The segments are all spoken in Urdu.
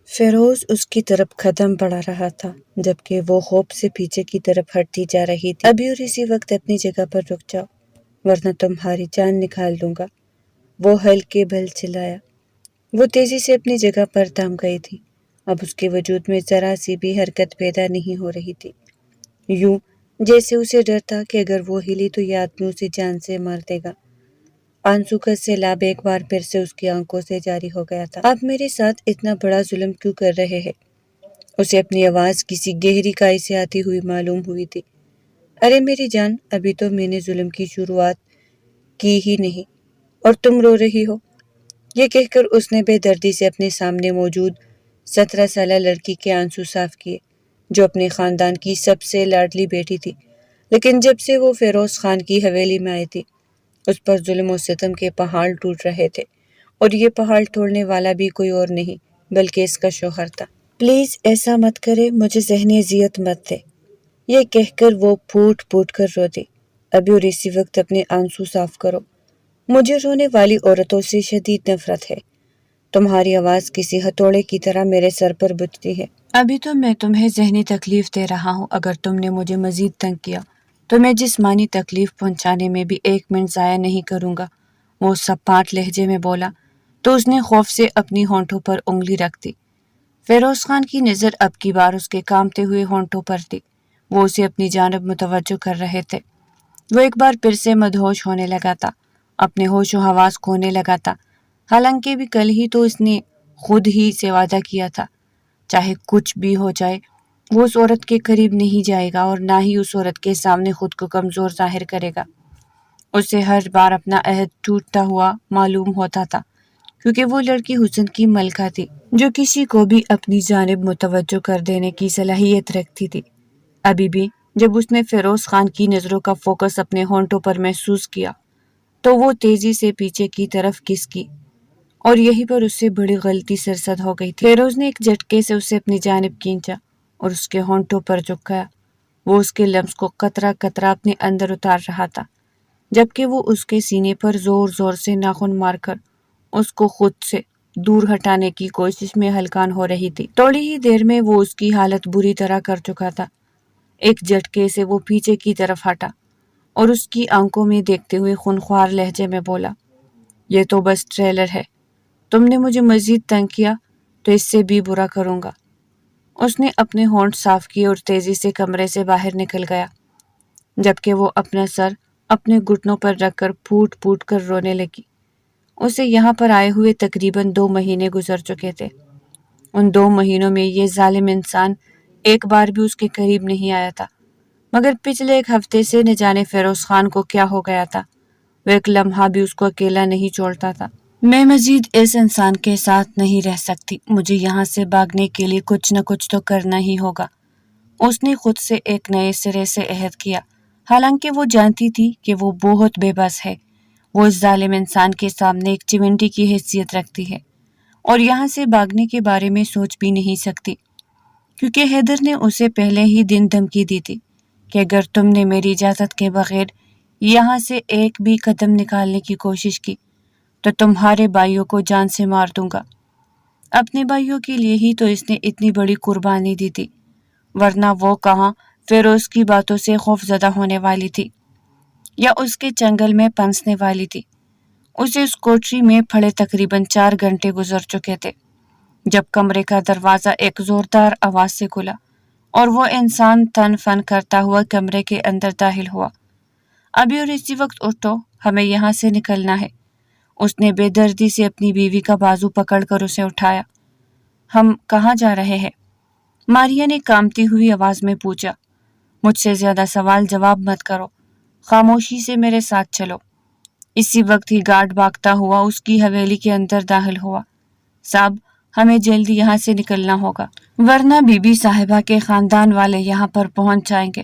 فیروز اس کی طرف قدم بڑھا رہا تھا جبکہ وہ خوف سے پیچھے کی طرف ہٹتی جا رہی تھی۔ ابھی اور اسی وقت اپنی جگہ پر رک جاؤ ورنہ تمہاری جان نکال دوں گا، وہ ہلکے بل چلایا۔ وہ تیزی سے اپنی جگہ پر دم گئی تھی۔ اب اس کے وجود میں ذرا سی بھی حرکت پیدا نہیں ہو رہی تھی، یوں جیسے اسے ڈر تھا کہ اگر وہ ہلی تو یہ آدمی اسے جان سے مار دے گا۔ آنسو کا سیلاب ایک بار پھر سے اس کی آنکھوں سے جاری ہو گیا تھا۔ آپ میرے ساتھ اتنا بڑا ظلم کیوں کر رہے ہیں؟ اسے اپنی آواز کسی گہری کائی سے آتی ہوئی معلوم ہوئی تھی۔ ارے میری جان، ابھی تو میں نے ظلم کی شروعات کی ہی نہیں اور تم رو رہی ہو۔ یہ کہہ کر اس نے بے دردی سے اپنے سامنے موجود 17 سالہ لڑکی کے آنسو صاف کیے، جو اپنے خاندان کی سب سے لاڈلی بیٹی تھی، لیکن جب سے وہ فیروز خان کی حویلی میں آئی تھی اس پر ظلم و ستم کے پہاڑ ٹوٹ رہے تھے، اور یہ پہاڑ توڑنے والا بھی کوئی اور نہیں بلکہ اس کا شوہر تھا۔ پلیز ایسا مت کرے، مجھے ذہنی اذیت مت دے، یہ کہہ کر وہ پھوٹ پھوٹ کر رو دی۔ ابھی اور اسی وقت اپنے آنسو صاف کرو، مجھے رونے والی عورتوں سے شدید نفرت ہے۔ تمہاری آواز کسی ہتھوڑے کی طرح میرے سر پر بجتی ہے۔ ابھی تو میں تمہیں ذہنی تکلیف دے رہا ہوں، اگر تم نے مجھے مزید تنگ کیا تو میں جسمانی تکلیف پہنچانے میں بھی 1 منٹ ضائع نہیں کروں گا، وہ سپاٹ لہجے میں بولا تو اس نے خوف سے اپنی ہونٹوں پر انگلی رکھ دی۔ فیروز خان کی نظر اب کی بار اس کے کانپتے ہوئے ہونٹوں پر تھی، وہ اسے اپنی جانب متوجہ کر رہے تھے۔ وہ ایک بار پھر سے مدہوش ہونے لگا تھا، اپنے ہوش و حواس کھونے لگا تھا، حالانکہ بھی کل ہی تو اس نے خود ہی سے وعدہ کیا تھا چاہے کچھ بھی ہو جائے وہ اس عورت کے قریب نہیں جائے گا اور نہ ہی اس عورت کے سامنے خود کو کمزور ظاہر کرے گا۔ اسے ہر بار اپنا عہد ٹوٹتا ہوا معلوم ہوتا تھا، کیونکہ وہ لڑکی حسن کی ملکہ تھی جو کسی کو بھی اپنی جانب متوجہ کر دینے کی صلاحیت رکھتی تھی۔ ابھی بھی جب اس نے فیروز خان کی نظروں کا فوکس اپنے ہونٹوں پر محسوس کیا تو وہ تیزی سے پیچھے کی طرف کس کی، اور یہی پر اس سے بڑی غلطی سرزد ہو گئی تھی۔ فیروز نے ایک جھٹکے سے اسے اپنی جانب کھینچا اور اس کے ہونٹوں پر جھکایا۔ وہ اس کے لمس کو قطرہ قطرہ اپنے اندر اتار رہا تھا، جبکہ وہ اس کے سینے پر زور زور سے ناخن مار کر اس کو خود سے دور ہٹانے کی کوشش میں ہلکان ہو رہی تھی۔ تھوڑی ہی دیر میں وہ اس کی حالت بری طرح کر چکا تھا۔ ایک جھٹکے سے وہ پیچھے کی طرف ہٹا اور اس کی آنکھوں میں دیکھتے ہوئے خونخوار لہجے میں بولا، یہ تو بس ٹریلر ہے، تم نے مجھے مزید تنگ کیا تو اس سے بھی برا کروں گا۔ اس نے اپنے ہونٹ صاف کیے اور تیزی سے کمرے سے باہر نکل گیا، جبکہ وہ اپنا سر اپنے گھٹنوں پر رکھ کر پھوٹ پھوٹ کر رونے لگی۔ اسے یہاں پر آئے ہوئے تقریباً 2 مہینے گزر چکے تھے۔ ان 2 مہینوں میں یہ ظالم انسان ایک بار بھی اس کے قریب نہیں آیا تھا، مگر پچھلے 1 ہفتے سے نہ جانے فیروز خان کو کیا ہو گیا تھا، وہ ایک لمحہ بھی اس کو اکیلا نہیں چھوڑتا تھا۔ میں مزید اس انسان کے ساتھ نہیں رہ سکتی، مجھے یہاں سے بھاگنے کے لیے کچھ نہ کچھ تو کرنا ہی ہوگا۔ اس نے خود سے ایک نئے سرے سے عہد کیا، حالانکہ وہ جانتی تھی کہ وہ بہت بے بس ہے، وہ اس ظالم انسان کے سامنے ایک چمنٹی کی حیثیت رکھتی ہے اور یہاں سے بھاگنے کے بارے میں سوچ بھی نہیں سکتی، کیونکہ حیدر نے اسے پہلے ہی دن دھمکی دی تھی کہ اگر تم نے میری اجازت کے بغیر یہاں سے ایک بھی قدم نکالنے کی کوشش کی تو تمہارے بھائیوں کو جان سے مار دوں گا۔ اپنے بھائیوں کے لیے ہی تو اس نے اتنی بڑی قربانی دی تھی، ورنہ وہ کہاں فیروز کی باتوں سے خوف زدہ ہونے والی تھی یا اس کے چنگل میں پنسنے والی تھی۔ اسے اس کوٹری میں پڑے تقریباً 4 گھنٹے گزر چکے تھے جب کمرے کا دروازہ ایک زوردار آواز سے کھلا اور وہ انسان تن فن کرتا ہوا کمرے کے اندر داخل ہوا۔ ابھی اور اسی وقت اٹھو، ہمیں یہاں سے نکلنا ہے۔ اس نے بے دردی سے اپنی بیوی کا بازو پکڑ کر اسے اٹھایا۔ ہم کہاں جا رہے ہیں؟ ماریا نے کانپتی ہوئی آواز میں پوچھا۔ مجھ سے زیادہ سوال جواب مت کرو، خاموشی سے میرے ساتھ چلو۔ اسی وقت ہی گارڈ بھاگتا ہوا اس کی حویلی کے اندر داخل ہوا۔ صاحب، ہمیں جلدی یہاں سے نکلنا ہوگا، ورنہ بی بی صاحبہ کے خاندان والے یہاں پر پہنچ جائیں گے۔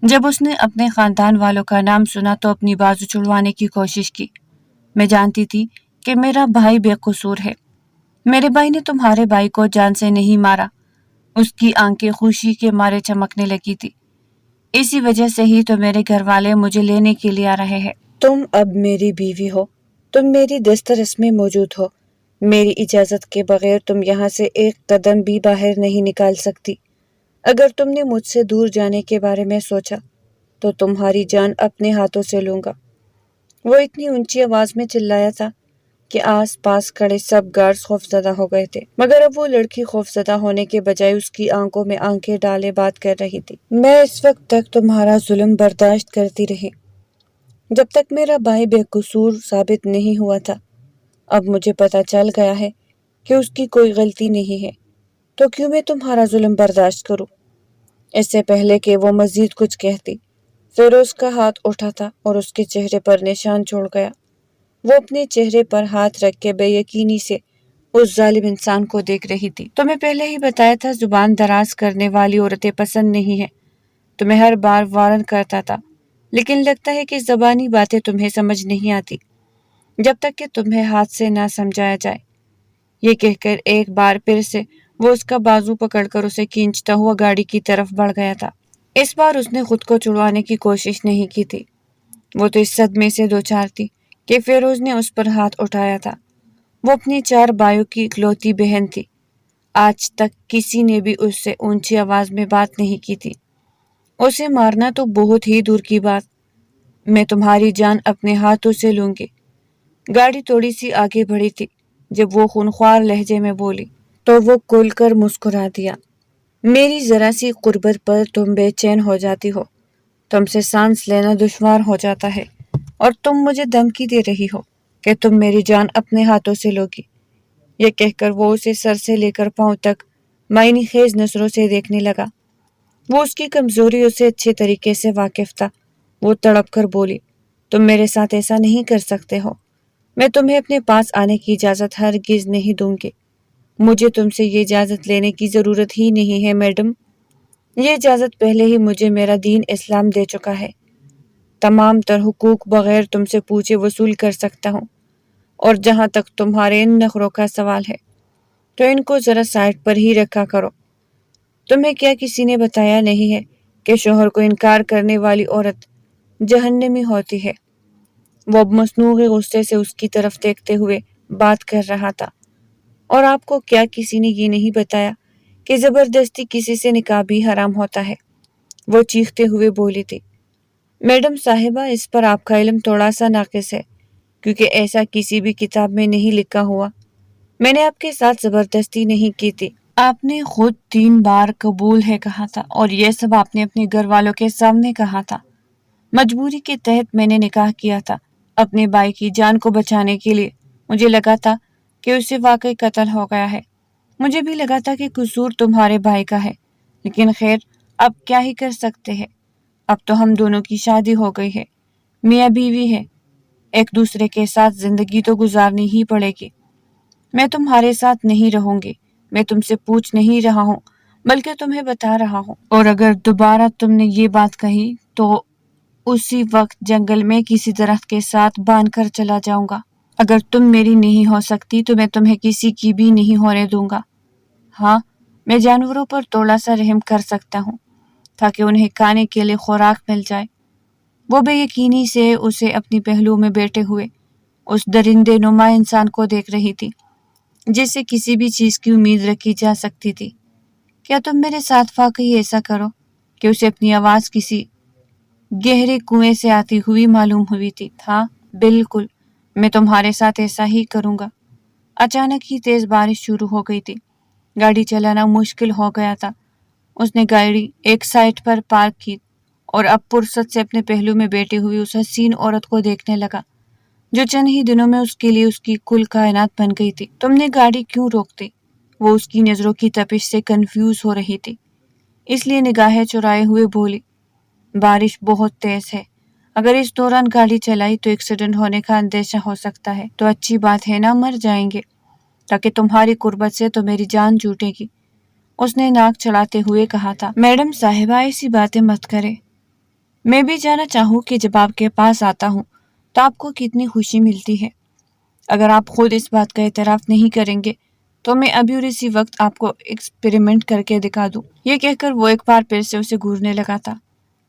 جب اس نے اپنے خاندان والوں کا نام سنا تو اپنی بازو چھڑوانے کی کوشش کی۔ میں جانتی تھی کہ میرا بھائی بے قصور ہے، میرے بھائی نے تمہارے بھائی کو جان سے نہیں مارا۔ اس کی آنکھیں خوشی کے مارے چمکنے لگی تھی۔ اسی وجہ سے ہی تو میرے گھر والے مجھے لینے کے لیے آ رہے ہیں۔ تم اب میری بیوی ہو، تم میری دسترس میں موجود ہو، میری اجازت کے بغیر تم یہاں سے ایک قدم بھی باہر نہیں نکال سکتی۔ اگر تم نے مجھ سے دور جانے کے بارے میں سوچا تو تمہاری جان اپنے ہاتھوں سے لوں گا۔ وہ اتنی اونچی آواز میں چلایا تھا کہ آس پاس کھڑے سب گارڈز خوفزدہ ہو گئے تھے، مگر اب وہ لڑکی خوفزدہ ہونے کے بجائے اس کی آنکھوں میں آنکھیں ڈالے بات کر رہی تھی۔ میں اس وقت تک تمہارا ظلم برداشت کرتی رہی جب تک میرا بھائی بے قصور ثابت نہیں ہوا تھا۔ اب مجھے پتہ چل گیا ہے کہ اس کی کوئی غلطی نہیں ہے، تو کیوں میں تمہارا ظلم برداشت کروں؟ اس سے پہلے کہ وہ مزید کچھ کہتی، فیروز کا ہاتھ اٹھا تھا اور اس کے چہرے پر نشان چھوڑ گیا۔ وہ اپنے چہرے پر ہاتھ رکھ کے بے یقینی سے اس ظالم انسان کو دیکھ رہی تھی۔ تمہیں پہلے ہی بتایا تھا زبان دراز کرنے والی عورتیں پسند نہیں ہیں۔ تمہیں ہر بار وارن کرتا تھا، لیکن لگتا ہے کہ زبانی باتیں تمہیں سمجھ نہیں آتی جب تک کہ تمہیں ہاتھ سے نہ سمجھایا جائے۔ یہ کہہ کر ایک بار پھر سے وہ اس کا بازو پکڑ کر اسے کھینچتا ہوا گاڑی کی طرف بڑھ گیا تھا۔ اس بار اس نے خود کو چھڑوانے کی کوشش نہیں کی تھی۔ وہ تو اس صدمے سے دوچار تھی کہ فیروز نے اس پر ہاتھ اٹھایا تھا۔ وہ اپنی 4 بھائیوں کی اکلوتی بہن تھی۔ آج تک کسی نے بھی اس سے اونچی آواز میں بات نہیں کی تھی۔ اسے مارنا تو بہت ہی دور کی بات، میں تمہاری جان اپنے ہاتھوں سے لوں گی۔ گاڑی تھوڑی سی آگے بڑھی تھی جب وہ خونخوار لہجے میں بولی تو وہ کھل کر مسکرا دیا۔ میری ذرا سی قربت پر تم بے چین ہو جاتی ہو، تم سے سانس لینا دشوار ہو جاتا ہے، اور تم مجھے دھمکی دے رہی ہو کہ تم میری جان اپنے ہاتھوں سے لوگی۔ یہ کہہ کر وہ اسے سر سے لے کر پاؤں تک معنی خیز نظروں سے دیکھنے لگا۔ وہ اس کی کمزوریوں سے اچھے طریقے سے واقف تھا۔ وہ تڑپ کر بولی، تم میرے ساتھ ایسا نہیں کر سکتے ہو۔ میں تمہیں اپنے پاس آنے کی اجازت ہرگز نہیں دوں گی۔ مجھے تم سے یہ اجازت لینے کی ضرورت ہی نہیں ہے میڈم۔ یہ اجازت پہلے ہی مجھے میرا دین اسلام دے چکا ہے۔ تمام تر حقوق بغیر تم سے پوچھے وصول کر سکتا ہوں، اور جہاں تک تمہارے ان نخروں کا سوال ہے تو ان کو ذرا سائڈ پر ہی رکھا کرو۔ تمہیں کیا کسی نے بتایا نہیں ہے کہ شوہر کو انکار کرنے والی عورت جہنمی ہوتی ہے؟ وہ اب مصنوعی غصے سے اس کی طرف دیکھتے ہوئے بات کر رہا تھا۔ اور آپ کو کیا کسی نے یہ نہیں بتایا کہ زبردستی کسی سے نکاح بھی حرام ہوتا ہے؟ وہ چیختے ہوئے بولی تھی۔ میڈم صاحبہ، اس پر آپ کا علم تھوڑا سا ناقص ہے، کیونکہ ایسا کسی بھی کتاب میں نہیں لکھا ہوا۔ میں نے آپ کے ساتھ زبردستی نہیں کی تھی۔ آپ نے خود 3 بار قبول ہے کہا تھا، اور یہ سب آپ نے اپنے گھر والوں کے سامنے کہا تھا۔ مجبوری کے تحت میں نے نکاح کیا تھا، اپنے بھائی کی جان کو بچانے کے لیے۔ مجھے لگا تھا کہ اسے واقعی قتل ہو گیا ہے۔ مجھے بھی لگا تھا کہ قصور تمہارے بھائی کا ہے، لیکن خیر، اب کیا ہی کر سکتے ہیں۔ اب تو ہم دونوں کی شادی ہو گئی ہے، میاں بیوی ہے، ایک دوسرے کے ساتھ زندگی تو گزارنی ہی پڑے گی۔ میں تمہارے ساتھ نہیں رہوں گی، میں تم سے پوچھ نہیں رہا ہوں بلکہ تمہیں بتا رہا ہوں، اور اگر دوبارہ تم نے یہ بات کہی تو اسی وقت جنگل میں کسی درخت کے ساتھ باندھ کر چلا جاؤں گا۔ اگر تم میری نہیں ہو سکتی تو میں تمہیں کسی کی بھی نہیں ہونے دوں گا۔ ہاں، میں جانوروں پر تھوڑا سا رحم کر سکتا ہوں تاکہ انہیں کھانے کے لیے خوراک مل جائے۔ وہ بے یقینی سے اسے اپنی پہلو میں بیٹھے ہوئے اس درندے نما انسان کو دیکھ رہی تھی جس سے کسی بھی چیز کی امید رکھی جا سکتی تھی۔ کیا تم میرے ساتھ واقعی ایسا کرو؟ کہ اسے اپنی آواز کسی گہرے کنویں سے آتی ہوئی معلوم ہوئی تھی۔ ہاں بالکل، میں تمہارے ساتھ ایسا ہی کروں گا۔ اچانک ہی تیز بارش شروع ہو گئی تھی۔ گاڑی چلانا مشکل ہو گیا تھا۔ اس نے گاڑی ایک سائٹ پر پارک کی اور اب فرصت سے اپنے پہلو میں بیٹھی ہوئی اس حسین عورت کو دیکھنے لگا جو چند ہی دنوں میں اس کے لیے اس کی کل کائنات بن گئی تھی۔ تم نے گاڑی کیوں روک دی؟ وہ اس کی نظروں کی تپش سے کنفیوز ہو رہی تھی، اس لیے نگاہیں چرائے ہوئے بولی، بارش بہت تیز ہے، اگر اس دوران گاڑی چلائی تو ایکسیڈنٹ ہونے کا اندیشہ ہو سکتا ہے۔ تو اچھی بات ہے نا، مر جائیں گے، تاکہ تمہاری قربت سے تو میری جان چھوٹے گی، اس نے ناک چڑھاتے ہوئے کہا تھا۔ میڈم صاحبہ، ایسی باتیں مت کرے۔ میں بھی جانا چاہوں کہ جب آپ کے پاس آتا ہوں تو آپ کو کتنی خوشی ملتی ہے۔ اگر آپ خود اس بات کا اعتراف نہیں کریں گے تو میں ابھی اور اسی وقت آپ کو ایکسپیریمنٹ کر کے دکھا دوں۔ یہ کہہ کر وہ ایک بار پھر سے اسے گھورنے لگا تھا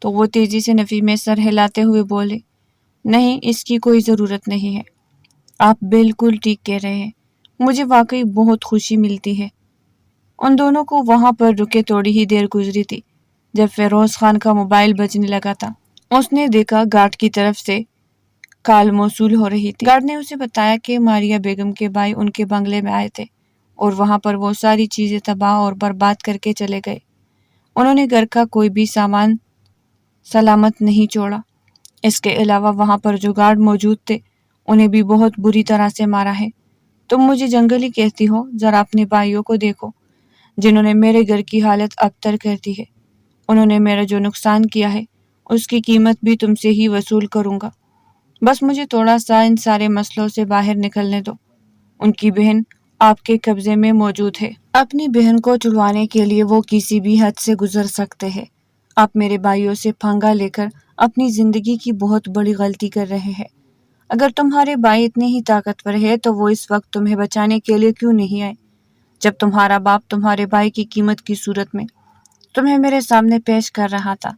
تو وہ تیزی سے نفی میں سر ہلاتے ہوئے بولے، نہیں، اس کی کوئی ضرورت نہیں ہے، آپ بالکل ٹھیک کہہ رہے ہیں، مجھے واقعی بہت خوشی ملتی ہے۔ ان دونوں کو وہاں پر رکے تھوڑی ہی دیر گزری تھی جب فیروز خان کا موبائل بجنے لگا تھا۔ اس نے دیکھا گارڈ کی طرف سے کال موصول ہو رہی تھی۔ گارڈ نے اسے بتایا کہ ماریا بیگم کے بھائی ان کے بنگلے میں آئے تھے اور وہاں پر وہ ساری چیزیں تباہ اور برباد کر کے چلے گئے۔ انہوں نے گھر کا کوئی بھی سامان سلامت نہیں چھوڑا۔ اس کے علاوہ وہاں پر جو گارڈ موجود تھے انہیں بھی بہت بری طرح سے مارا ہے۔ تم مجھے جنگلی کہتی ہو، ذرا اپنے بھائیوں کو دیکھو جنہوں نے میرے گھر کی حالت ابتر کر دی ہے۔ انہوں نے میرا جو نقصان کیا ہے اس کی قیمت بھی تم سے ہی وصول کروں گا۔ بس مجھے تھوڑا سا ان سارے مسئلوں سے باہر نکلنے دو۔ ان کی بہن آپ کے قبضے میں موجود ہے۔ اپنی بہن کو چھڑوانے کے لیے وہ کسی بھی حد سے گزر سکتے ہیں۔ آپ میرے بھائیوں سے پھنگا لے کر اپنی زندگی کی بہت بڑی غلطی کر رہے ہیں۔ اگر تمہارے بھائی اتنے ہی طاقتور ہے تو وہ اس وقت تمہیں بچانے کے لیے کیوں نہیں آئے؟ جب تمہارا باپ تمہارے بھائی کی قیمت کی صورت میں تمہیں میرے سامنے پیش کر رہا تھا،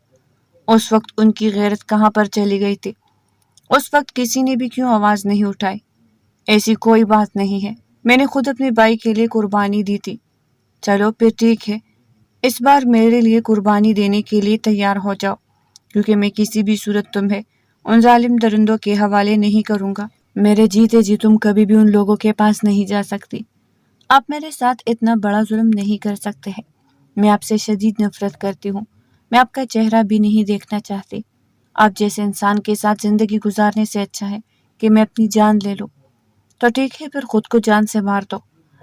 اس وقت ان کی غیرت کہاں پر چلی گئی تھی؟ اس وقت کسی نے بھی کیوں آواز نہیں اٹھائی؟ ایسی کوئی بات نہیں ہے، میں نے خود اپنے بھائی کے لیے قربانی دی تھی۔ چلو پھر ٹھیک ہے، اس بار میرے لیے قربانی دینے کے لیے تیار ہو جاؤ، کیونکہ میں کسی بھی صورت تمہیں ان ظالم درندوں کے حوالے نہیں کروں گا۔ میرے جیتے جی تم کبھی بھی ان لوگوں کے پاس نہیں جا سکتی۔ آپ میرے ساتھ اتنا بڑا ظلم نہیں کر سکتے ہیں۔ میں آپ سے شدید نفرت کرتی ہوں۔ میں آپ کا چہرہ بھی نہیں دیکھنا چاہتی۔ آپ جیسے انسان کے ساتھ زندگی گزارنے سے اچھا ہے کہ میں اپنی جان لے لوں۔ تو ٹھیک ہے، پھر خود کو جان سے مار دو،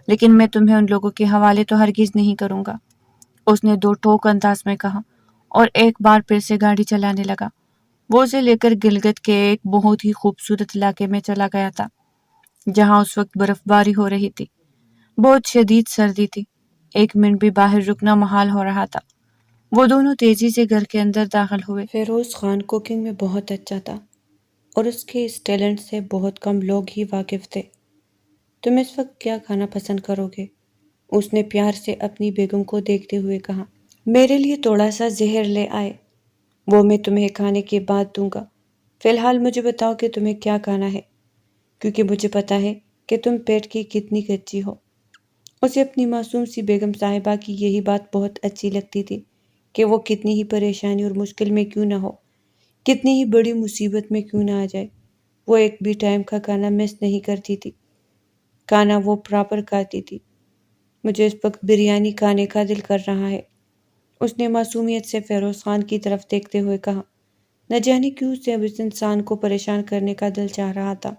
لیکن میں تمہیں ان لوگوں کے حوالے تو ہرگز نہیں کروں گا۔ اس نے دو ٹوک انداز میں کہا اور ایک بار پھر سے گاڑی چلانے لگا۔ وہ اسے لے کر گلگت کے ایک بہت ہی خوبصورت علاقے میں چلا گیا تھا جہاں اس وقت برف باری ہو رہی تھی۔ بہت شدید سردی تھی، ایک منٹ بھی باہر رکنا محال ہو رہا تھا۔ وہ دونوں تیزی سے گھر کے اندر داخل ہوئے۔ فیروز خان کوکنگ میں بہت اچھا تھا اور اس کے اس ٹیلنٹ سے بہت کم لوگ ہی واقف تھے۔ تم اس وقت کیا کھانا پسند کرو گے؟ اس نے پیار سے اپنی بیگم کو دیکھتے ہوئے کہا۔ میرے لیے تھوڑا سا زہر لے آئے، وہ میں تمہیں کھانے کے بعد دوں گا۔ فی الحال مجھے بتاؤ کہ تمہیں کیا کھانا ہے، کیونکہ مجھے پتا ہے کہ تم پیٹ کی کتنی کچی ہو۔ اسے اپنی معصوم سی بیگم صاحبہ کی یہی بات بہت اچھی لگتی تھی کہ وہ کتنی ہی پریشانی اور مشکل میں کیوں نہ ہو، کتنی ہی بڑی مصیبت میں کیوں نہ آ جائے، وہ ایک بھی ٹائم کا کھانا مس نہیں کرتی تھی۔ کھانا وہ پراپر کھاتی تھی۔ مجھے اس وقت بریانی کھانے کا دل کر رہا ہے، اس نے معصومیت سے فیروز خان کی طرف دیکھتے ہوئے کہا۔ نہ جانے کیوں اسے اب اس انسان کو پریشان کرنے کا دل چاہ رہا تھا۔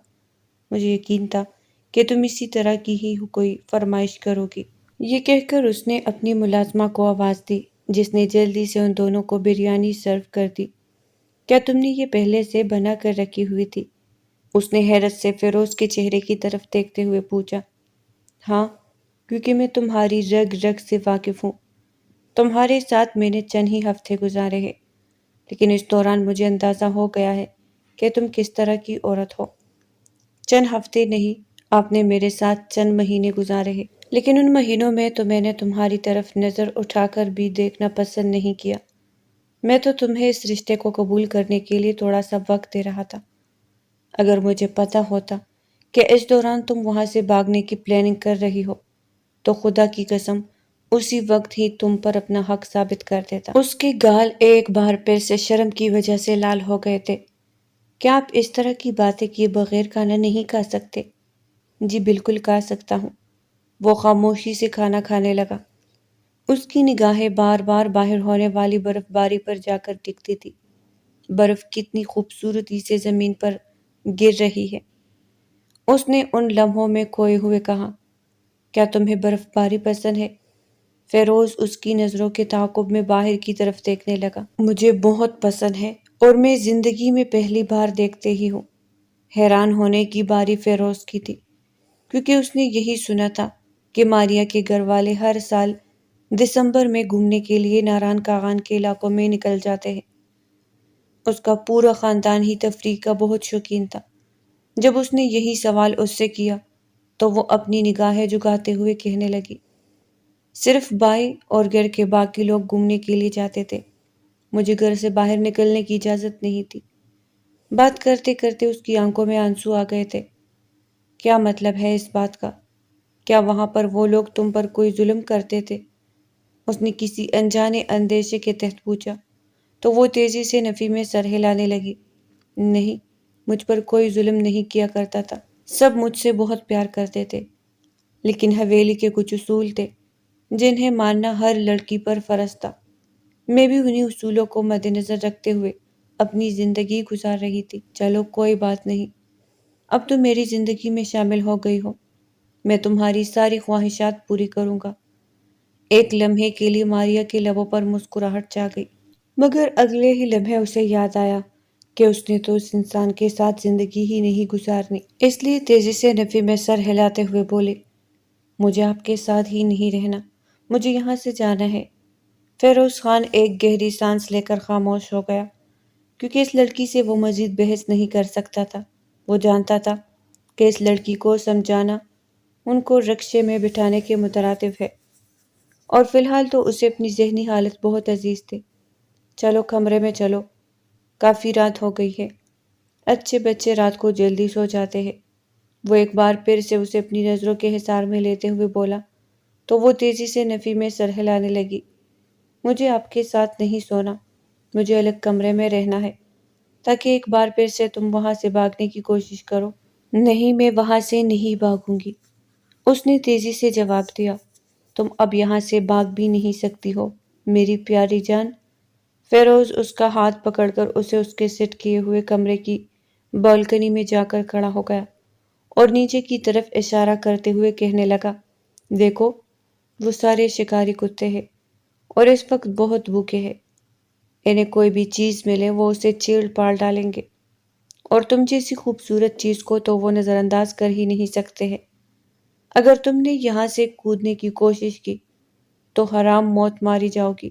مجھے یقین تھا کہ تم اسی طرح کی ہی کوئی فرمائش کرو گی۔ یہ کہہ کر اس نے اپنی ملازمہ کو آواز دی جس نے جلدی سے ان دونوں کو بریانی سرو کر دی۔ کیا تم نے یہ پہلے سے بنا کر رکھی ہوئی تھی؟ اس نے حیرت سے فیروز کے چہرے کی طرف دیکھتے ہوئے پوچھا۔ ہاں، کیونکہ میں تمہاری رگ رگ سے واقف ہوں۔ تمہارے ساتھ میں نے چند ہی ہفتے گزارے ہیں، لیکن اس دوران مجھے اندازہ ہو گیا ہے کہ تم کس طرح کی عورت ہو۔ چند ہفتے نہیں، آپ نے میرے ساتھ چند مہینے گزارے ہیں، لیکن ان مہینوں میں تو میں نے تمہاری طرف نظر اٹھا کر بھی دیکھنا پسند نہیں کیا۔ میں تو تمہیں اس رشتے کو قبول کرنے کے لیے تھوڑا سا وقت دے رہا تھا۔ اگر مجھے پتا ہوتا کہ اس دوران تم وہاں سے بھاگنے کی پلاننگ کر رہی ہو تو خدا کی قسم اسی وقت ہی تم پر اپنا حق ثابت کر دیتا۔ اس کے گال ایک بار پھر سے شرم کی وجہ سے لال ہو گئے تھے۔ کیا آپ اس طرح کی باتیں کیے بغیر کھانا نہیں کھا سکتے؟ جی بالکل کھا سکتا ہوں۔ وہ خاموشی سے کھانا کھانے لگا۔ اس کی نگاہیں بار بار باہر ہونے والی برف باری پر جا کر ٹکتی تھی۔ برف کتنی خوبصورتی سے زمین پر گر رہی ہے، اس نے ان لمحوں میں کھوئے ہوئے کہا۔ کیا تمہیں برف باری پسند ہے؟ فیروز اس کی نظروں کے تعاقب میں باہر کی طرف دیکھنے لگا۔ مجھے بہت پسند ہے اور میں زندگی میں پہلی بار دیکھتے ہی ہوں۔ حیران ہونے کی باری فیروز کی تھی، کیونکہ اس نے یہی سنا تھا کہ ماریا کے گھر والے ہر سال دسمبر میں گھومنے کے لیے ناران کاغان کے علاقوں میں نکل جاتے ہیں۔ اس کا پورا خاندان ہی تفریح کا بہت شوقین تھا۔ جب اس نے یہی سوال اس سے کیا تو وہ اپنی نگاہیں جھکاتے ہوئے کہنے لگی، صرف بھائی اور گھر کے باقی لوگ گھومنے کے لیے جاتے تھے، مجھے گھر سے باہر نکلنے کی اجازت نہیں تھی۔ بات کرتے کرتے اس کی آنکھوں میں آنسو آ گئے تھے۔ کیا مطلب ہے اس بات کا؟ کیا وہاں پر وہ لوگ تم پر کوئی ظلم کرتے تھے؟ اس نے کسی انجانے اندیشے کے تحت پوچھا تو وہ تیزی سے نفی میں سر ہلانے لگی۔ نہیں، مجھ پر کوئی ظلم نہیں کیا کرتا تھا، سب مجھ سے بہت پیار کرتے تھے، لیکن حویلی کے کچھ اصول تھے جنہیں ماننا ہر لڑکی پر فرض تھا۔ میں بھی انہی اصولوں کو مد نظر رکھتے ہوئے اپنی زندگی گزار رہی تھی۔ چلو کوئی بات نہیں، اب تم میری زندگی میں شامل ہو گئی ہو، میں تمہاری ساری خواہشات پوری کروں گا۔ ایک لمحے کے لیے ماریا کے لبوں پر مسکراہٹ چھا گئی، مگر اگلے ہی لمحے اسے یاد آیا کہ اس نے تو اس انسان کے ساتھ زندگی ہی نہیں گزارنی، اس لیے تیزی سے نفی میں سر ہلاتے ہوئے بولے، مجھے آپ کے ساتھ ہی نہیں رہنا، مجھے یہاں سے جانا ہے۔ فیروز خان ایک گہری سانس لے کر خاموش ہو گیا، کیونکہ اس لڑکی سے وہ مزید بحث نہیں کر سکتا تھا۔ وہ جانتا تھا کہ اس لڑکی کو سمجھانا ان کو رکشے میں بٹھانے کے مترادف ہے، اور فی الحال تو اسے اپنی ذہنی حالت بہت عزیز تھی۔ چلو کمرے میں چلو، کافی رات ہو گئی ہے، اچھے بچے رات کو جلدی سو جاتے ہیں۔ وہ ایک بار پھر سے اسے اپنی نظروں کے حصار میں لیتے ہوئے بولا تو وہ تیزی سے نفی میں سر ہلانے لگی۔ مجھے آپ کے ساتھ نہیں سونا، مجھے الگ کمرے میں رہنا ہے، تاکہ ایک بار پھر سے تم وہاں سے بھاگنے کی کوشش کرو۔ نہیں، میں وہاں سے نہیں بھاگوں گی، اس نے تیزی سے جواب دیا۔ تم اب یہاں سے بھاگ بھی نہیں سکتی ہو میری پیاری جان۔ فیروز اس کا ہاتھ پکڑ کر اسے اس کے سیٹ کیے ہوئے کمرے کی بالکنی میں جا کر کھڑا ہو گیا اور نیچے کی طرف اشارہ کرتے ہوئے کہنے لگا، دیکھو وہ سارے شکاری کتے ہیں اور اس وقت بہت بھوکے ہیں، انہیں کوئی بھی چیز ملے وہ اسے چیڑ پاڑ ڈالیں گے، اور تم جیسی خوبصورت چیز کو تو وہ نظر انداز کر ہی نہیں سکتے ہیں۔ اگر تم نے یہاں سے کودنے کی کوشش کی تو حرام موت ماری جاؤ گی،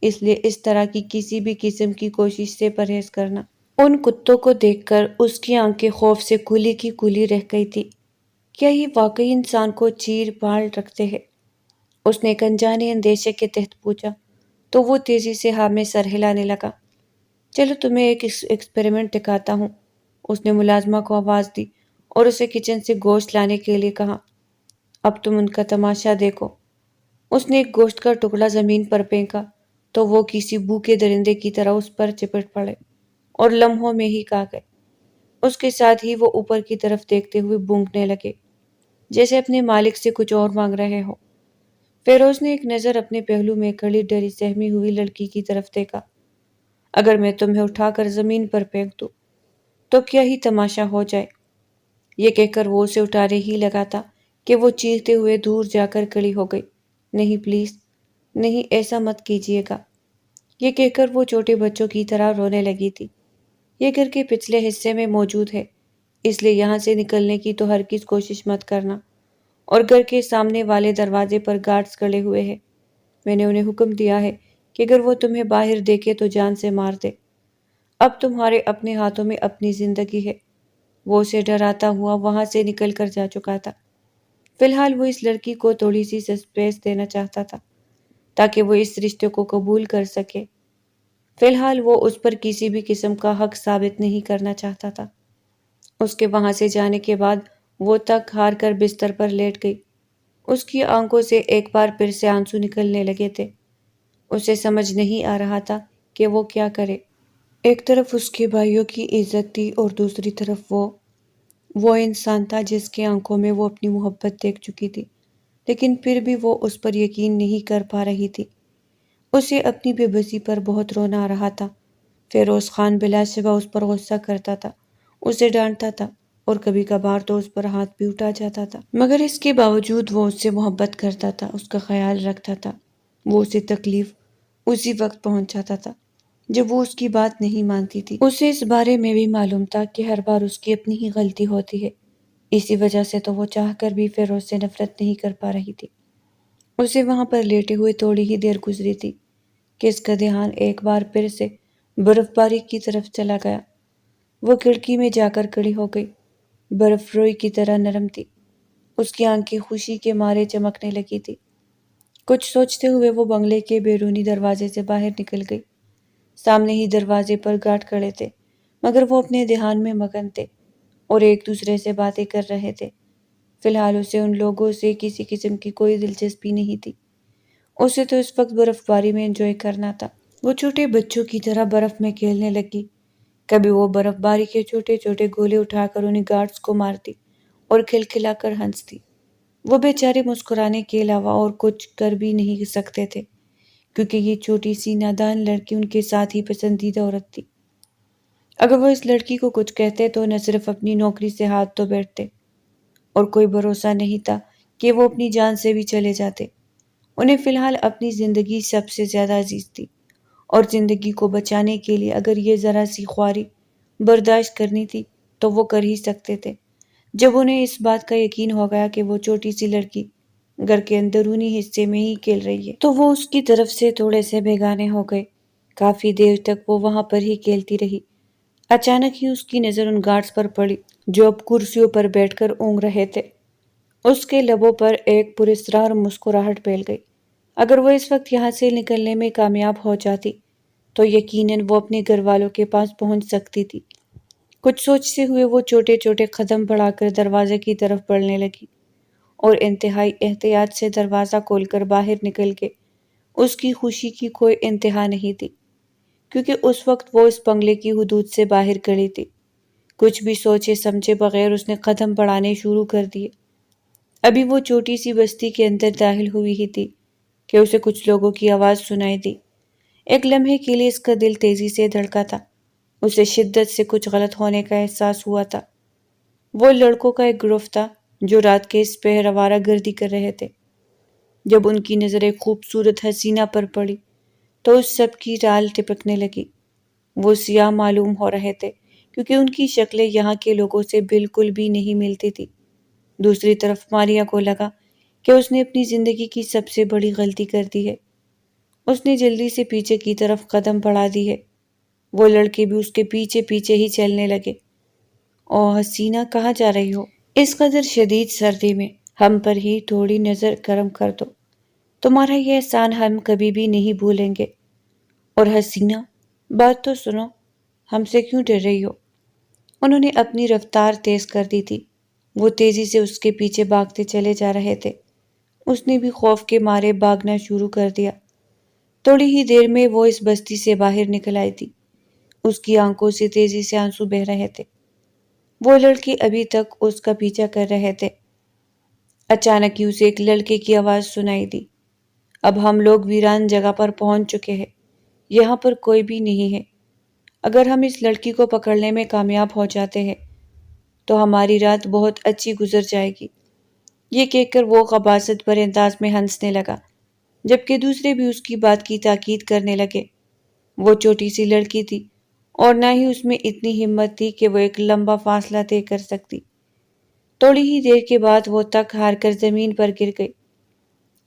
اس لیے اس طرح کی کسی بھی قسم کی کوشش سے پرہیز کرنا۔ ان کتوں کو دیکھ کر اس کی آنکھیں خوف سے کھلی کی کھلی رہ گئی تھی۔ کیا یہ واقعی انسان کو چیر پال رکھتے ہیں؟ اس نے ایک انجانے اندیشے کے تحت پوچھا تو وہ تیزی سے ہاں میں سر ہلانے لگا۔ چلو تمہیں ایک ایکسپیریمنٹ دکھاتا ہوں، اس نے ملازمہ کو آواز دی اور اسے کچن سے گوشت لانے کے لیے کہا۔ اب تم ان کا تماشا دیکھو۔ اس نے ایک گوشت کا ٹکڑا زمین پر پھینکا تو وہ کسی بھوکے درندے کی طرح اس پر چپٹ پڑے اور لمحوں میں ہی کھا گئے۔ اس کے ساتھ ہی وہ اوپر کی طرف دیکھتے ہوئے بونکنے لگے، جیسے اپنے مالک سے کچھ اور مانگ رہے ہو۔ فیروز نے ایک نظر اپنے پہلو میں کھڑی ڈری سہمی ہوئی لڑکی کی طرف دیکھا۔ اگر میں تمہیں اٹھا کر زمین پر پھینک دوں تو کیا ہی تماشا ہو جائے؟ یہ کہہ کر وہ اسے اٹھانے ہی لگا تھا کہ وہ چیختے ہوئے دور جا کر کھڑی ہو گئی۔ نہیں پلیز، نہیں ایسا مت کیجیے گا، یہ کہہ کر وہ چھوٹے بچوں کی طرح رونے لگی تھی۔ یہ گھر کے پچھلے حصے میں موجود ہے، اس لیے یہاں سے نکلنے کی تو ہرگز کوشش مت کرنا، اور گھر کے سامنے والے دروازے پر گارڈز کھڑے ہوئے ہیں، میں نے انہیں حکم دیا ہے کہ اگر وہ تمہیں باہر دیکھے تو جان سے مار دے۔ اب تمہارے اپنے ہاتھوں میں اپنی زندگی ہے۔ وہ اسے ڈراتا ہوا وہاں سے نکل کر جا چکا تھا۔ فی الحال وہ اس لڑکی کو تھوڑی سی سسپینس دینا چاہتا تھا تاکہ وہ اس رشتے کو قبول کر سکے۔ فی الحال وہ اس پر کسی بھی قسم کا حق ثابت نہیں کرنا چاہتا تھا۔ اس کے وہاں سے جانے کے بعد وہ تک ہار کر بستر پر لیٹ گئی۔ اس کی آنکھوں سے ایک بار پھر سے آنسو نکلنے لگے تھے۔ اسے سمجھ نہیں آ رہا تھا کہ وہ کیا کرے۔ ایک طرف اس کے بھائیوں کی عزت تھی اور دوسری طرف وہ انسان تھا جس کے آنکھوں میں وہ اپنی محبت دیکھ چکی تھی، لیکن پھر بھی وہ اس پر یقین نہیں کر پا رہی تھی۔ اسے اپنی بے بسی پر بہت رونا آ رہا تھا۔ فیروز خان بلا شبہ اس پر غصہ کرتا تھا، اسے ڈانٹتا تھا اور کبھی کبھار تو اس پر ہاتھ بھی اٹھا جاتا تھا، مگر اس کے باوجود وہ اس سے محبت کرتا تھا، اس کا خیال رکھتا تھا۔ وہ اسے تکلیف اسی وقت پہنچاتا تھا جب وہ اس کی بات نہیں مانتی تھی۔ اسے اس بارے میں بھی معلوم تھا کہ ہر بار اس کی اپنی ہی غلطی ہوتی ہے، اسی وجہ سے تو وہ چاہ کر بھی فیروز سے نفرت نہیں کر پا رہی تھی۔ اسے وہاں پر لیٹے ہوئے تھوڑی ہی دیر گزری تھی کہ اس کا دھیان ایک بار پھر سے برف باری کی طرف چلا گیا۔ وہ کھڑکی میں جا کر کھڑی ہو گئی۔ برف روئی کی طرح نرم تھی، اس کی آنکھیں خوشی کے مارے چمکنے لگی تھی۔ کچھ سوچتے ہوئے وہ بنگلے کے بیرونی دروازے سے باہر نکل گئی۔ سامنے ہی دروازے پر گارڈ کھڑے تھے، مگر وہ اپنے دھیان میں مگن تھے اور ایک دوسرے سے باتیں کر رہے تھے۔ فی الحال اسے ان لوگوں سے کسی قسم کی کوئی دلچسپی نہیں تھی۔ اسے تو اس وقت برف باری میں انجوائے کرنا تھا۔ وہ چھوٹے بچوں کی طرح برف میں کھیلنے لگی۔ کبھی وہ برف باری کے چھوٹے چھوٹے گولے اٹھا کر انہیں گارڈز کو مارتی اور کھلکھلا کر ہنستی۔ وہ بیچارے مسکرانے کے علاوہ اور کچھ کر بھی نہیں سکتے تھے، کیونکہ یہ چھوٹی سی نادان لڑکی ان کے ساتھ ہی پسندیدہ عورت تھی۔ اگر وہ اس لڑکی کو کچھ کہتے تو نہ صرف اپنی نوکری سے ہاتھ دھو بیٹھتے، اور کوئی بھروسہ نہیں تھا کہ وہ اپنی جان سے بھی چلے جاتے۔ انہیں فی الحال اپنی زندگی سب سے زیادہ عزیز تھی، اور زندگی کو بچانے کے لیے اگر یہ ذرا سی خواری برداشت کرنی تھی تو وہ کر ہی سکتے تھے۔ جب انہیں اس بات کا یقین ہو گیا کہ وہ چھوٹی سی لڑکی گھر کے اندرونی حصے میں ہی کھیل رہی ہے تو وہ اس کی طرف سے تھوڑے سے بیگانے ہو گئے۔ کافی دیر تک وہ وہاں پر ہی کھیلتی رہی۔ اچانک ہی اس کی نظر ان گارڈز پر پڑی جو اب کرسیوں پر بیٹھ کر اونگ رہے تھے۔ اس کے لبوں پر ایک پراسرار مسکراہٹ پھیل گئی۔ اگر وہ اس وقت یہاں سے نکلنے میں کامیاب ہو جاتی تو یقیناً وہ اپنے گھر والوں کے پاس پہنچ سکتی تھی۔ کچھ سوچتے ہوئے وہ چھوٹے چھوٹے قدم بڑھا کر دروازے کی طرف بڑھنے لگی، اور انتہائی احتیاط سے دروازہ کھول کر باہر نکل کے اس کی خوشی کی کوئی انتہا نہیں تھی، کیونکہ اس وقت وہ اس بنگلے کی حدود سے باہر کھڑی تھی۔ کچھ بھی سوچے سمجھے بغیر اس نے قدم بڑھانے شروع کر دیے۔ ابھی وہ چھوٹی سی بستی کے اندر داخل ہوئی ہی تھی کہ اسے کچھ لوگوں کی آواز سنائی دی۔ ایک لمحے کے لیے اس کا دل تیزی سے دھڑکا تھا۔ اسے شدت سے کچھ غلط ہونے کا احساس ہوا تھا۔ وہ لڑکوں کا ایک گروہ تھا جو رات کے اس پہر آوارہ گردی کر رہے تھے۔ جب ان کی نظر ایک خوبصورت حسینہ پر پڑی تو اس سب کی رال ٹپکنے لگی۔ وہ سیاہ معلوم ہو رہے تھے کیونکہ ان کی شکلیں یہاں کے لوگوں سے بالکل بھی نہیں ملتی تھی۔ دوسری طرف ماریا کو لگا کہ اس نے اپنی زندگی کی سب سے بڑی غلطی کر دی ہے۔ اس نے جلدی سے پیچھے کی طرف قدم بڑھا دی ہے۔ وہ لڑکے بھی اس کے پیچھے پیچھے ہی چلنے لگے۔ او حسینہ، کہاں جا رہی ہو؟ اس قدر شدید سردی میں ہم پر ہی تھوڑی نظر کرم کر دو، تمہارا یہ احسان ہم کبھی بھی نہیں بھولیں گے۔ اور حسینہ، بات تو سنو، ہم سے کیوں ڈر رہی ہو؟ انہوں نے اپنی رفتار تیز کر دی تھی۔ وہ تیزی سے اس کے پیچھے بھاگتے چلے جا رہے تھے۔ اس نے بھی خوف کے مارے بھاگنا شروع کر دیا۔ تھوڑی ہی دیر میں وہ اس بستی سے باہر نکل آئی تھی۔ اس کی آنکھوں سے تیزی سے آنسو بہہ رہے تھے۔ وہ لڑکے ابھی تک اس کا پیچھا کر رہے تھے۔ اچانک ہی اسے ایک لڑکے کی آواز سنائی دی۔ اب ہم لوگ ویران جگہ پر پہنچ چکے ہیں۔ یہاں پر کوئی بھی نہیں ہے۔ اگر ہم اس لڑکی کو پکڑنے میں کامیاب ہو جاتے ہیں تو ہماری رات بہت اچھی گزر جائے گی۔ یہ کہہ کر وہ غباثت بھرے انداز میں ہنسنے لگا، جبکہ دوسرے بھی اس کی بات کی تاکید کرنے لگے۔ وہ چھوٹی سی لڑکی تھی اور نہ ہی اس میں اتنی ہمت تھی کہ وہ ایک لمبا فاصلہ طے کر سکتی۔ تھوڑی ہی دیر کے بعد وہ تک ہار کر زمین پر گر گئی۔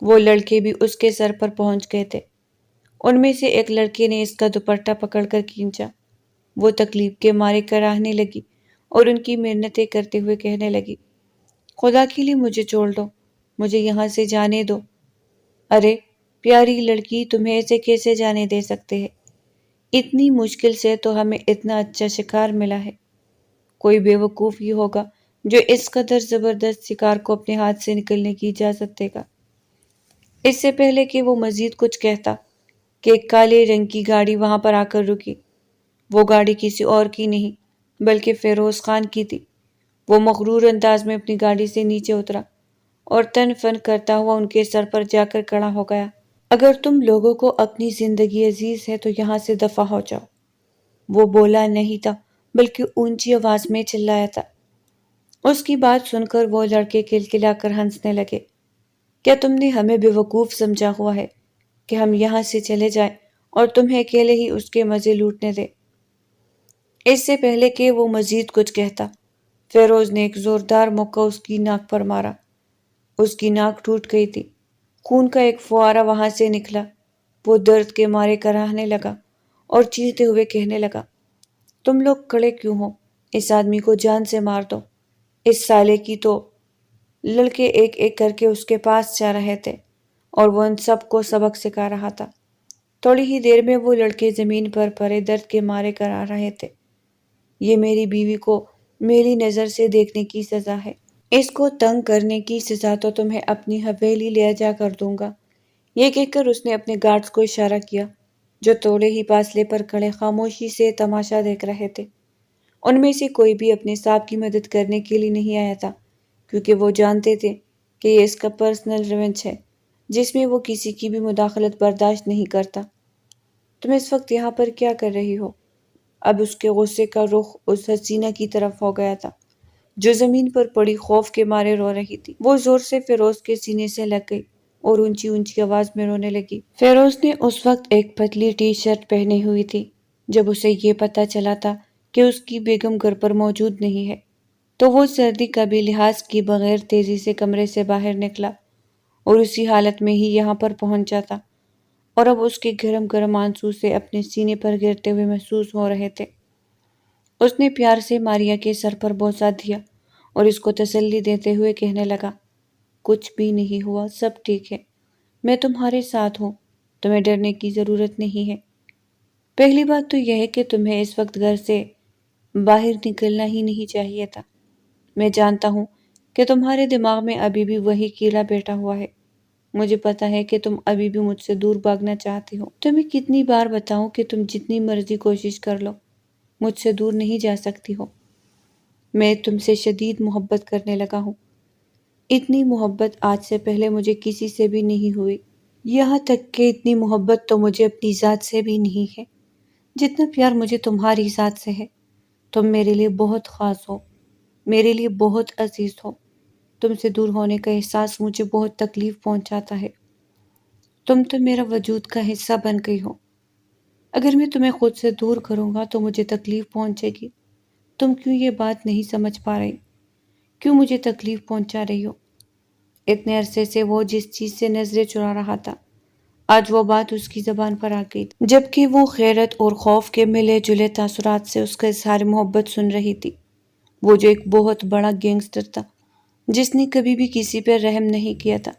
وہ لڑکے بھی اس کے سر پر پہنچ گئے تھے۔ ان میں سے ایک لڑکے نے اس کا دوپٹہ پکڑ کر کھینچا۔ وہ تکلیف کے مارے کراہنے لگی اور ان کی منتیں کرتے ہوئے کہنے لگی، خدا کے لیے مجھے چھوڑ دو، مجھے یہاں سے جانے دو۔ ارے پیاری لڑکی، تمہیں ایسے کیسے جانے دے سکتے ہیں؟ اتنی مشکل سے تو ہمیں اتنا اچھا شکار ملا ہے۔ کوئی بے وقوف ہی ہوگا جو اس قدر زبردست شکار کو اپنے ہاتھ سے نکلنے کی اجازت دے گا۔ اس سے پہلے کہ وہ مزید کچھ کہتا کہ ایک کالے رنگ کی گاڑی وہاں پر آ کر رکی۔ وہ گاڑی کسی اور کی نہیں بلکہ فیروز خان کی تھی۔ وہ مغرور انداز میں اپنی گاڑی سے نیچے اترا اور تن فن کرتا ہوا ان کے سر پر جا کر کھڑا ہو گیا۔ اگر تم لوگوں کو اپنی زندگی عزیز ہے تو یہاں سے دفع ہو جاؤ۔ وہ بولا نہیں تھا بلکہ اونچی آواز میں چلایا تھا۔ اس کی بات سن کر وہ لڑکے کلکلا کر ہنسنے لگے۔ کیا تم نے ہمیں بے وقوف سمجھا ہوا ہے کہ ہم یہاں سے چلے جائیں اور تمہیں اکیلے ہی اس کے مزے لوٹنے دیں؟ اس سے پہلے کہ وہ مزید کچھ کہتا، فیروز نے ایک زوردار مکہ اس کی ناک پر مارا۔ اس کی ناک ٹوٹ گئی تھی۔ خون کا ایک فوارہ وہاں سے نکلا۔ وہ درد کے مارے کراہنے لگا اور چیختے ہوئے کہنے لگا، تم لوگ کھڑے کیوں ہو؟ اس آدمی کو جان سے مار دو، اس سالے کی تو۔ لڑکے ایک ایک کر کے اس کے پاس جا رہے تھے اور وہ ان سب کو سبق سکھا رہا تھا۔ تھوڑی ہی دیر میں وہ لڑکے زمین پر پڑے درد کے مارے کرا رہے تھے، یہ میری بیوی کو میری نظر سے دیکھنے کی سزا ہے۔ اس کو تنگ کرنے کی سزا تو تمہیں اپنی حویلی لے جا کر دوں گا۔ یہ کہہ کر اس نے اپنے گارڈز کو اشارہ کیا جو تھوڑے ہی فاصلے پر کھڑے خاموشی سے تماشا دیکھ رہے تھے۔ ان میں سے کوئی بھی اپنے صاحب کی مدد کرنے کے لیے نہیں آیا تھا کیونکہ وہ جانتے تھے کہ یہ اس کا پرسنل ریونج ہے جس میں وہ کسی کی بھی مداخلت برداشت نہیں کرتا۔ تم اس وقت یہاں پر کیا کر رہی ہو؟ اب اس کے غصے کا رخ اس حسینہ کی طرف ہو گیا تھا جو زمین پر پڑی خوف کے مارے رو رہی تھی۔ وہ زور سے فیروز کے سینے سے لگ گئی اور اونچی اونچی آواز میں رونے لگی۔ فیروز نے اس وقت ایک پتلی ٹی شرٹ پہنی ہوئی تھی۔ جب اسے یہ پتہ چلا تھا کہ اس کی بیگم گھر پر موجود نہیں ہے تو وہ سردی کا بھی لحاظ کی بغیر تیزی سے کمرے سے باہر نکلا اور اسی حالت میں ہی یہاں پر پہنچا تھا اور اب اس کے گرم گرم آنسو سے اپنے سینے پر گرتے ہوئے محسوس ہو رہے تھے۔ اس نے پیار سے ماریا کے سر پر بوسہ دیا اور اس کو تسلی دیتے ہوئے کہنے لگا، کچھ بھی نہیں ہوا، سب ٹھیک ہے، میں تمہارے ساتھ ہوں، تمہیں ڈرنے کی ضرورت نہیں ہے۔ پہلی بات تو یہ ہے کہ تمہیں اس وقت گھر سے باہر نکلنا ہی نہیں چاہیے تھا۔ میں جانتا ہوں کہ تمہارے دماغ میں ابھی بھی وہی کیڑا بیٹھا ہوا ہے۔ مجھے پتا ہے کہ تم ابھی بھی مجھ سے دور بھاگنا چاہتی ہو۔ تمہیں کتنی بار بتاؤں کہ تم جتنی مرضی کوشش کر لو، مجھ سے دور نہیں جا سکتی ہو۔ میں تم سے شدید محبت کرنے لگا ہوں۔ اتنی محبت آج سے پہلے مجھے کسی سے بھی نہیں ہوئی۔ یہاں تک کہ اتنی محبت تو مجھے اپنی ذات سے بھی نہیں ہے جتنا پیار مجھے تمہاری ذات سے ہے۔ تم میرے لیے بہت خاص ہو، میرے لیے بہت عزیز ہو۔ تم سے دور ہونے کا احساس مجھے بہت تکلیف پہنچاتا ہے۔ تم تو میرا وجود کا حصہ بن گئی ہو۔ اگر میں تمہیں خود سے دور کروں گا تو مجھے تکلیف پہنچے گی۔ تم کیوں یہ بات نہیں سمجھ پا رہی؟ کیوں مجھے تکلیف پہنچا رہی ہو؟ اتنے عرصے سے وہ جس چیز سے نظریں چرا رہا تھا، آج وہ بات اس کی زبان پر آ گئی تھی، جبکہ وہ حیرت اور خوف کے ملے جلے تاثرات سے اس کا اظہار محبت سن رہی تھی۔ وہ جو ایک بہت بڑا گینگسٹر تھا جس نے کبھی بھی کسی پر رحم نہیں کیا تھا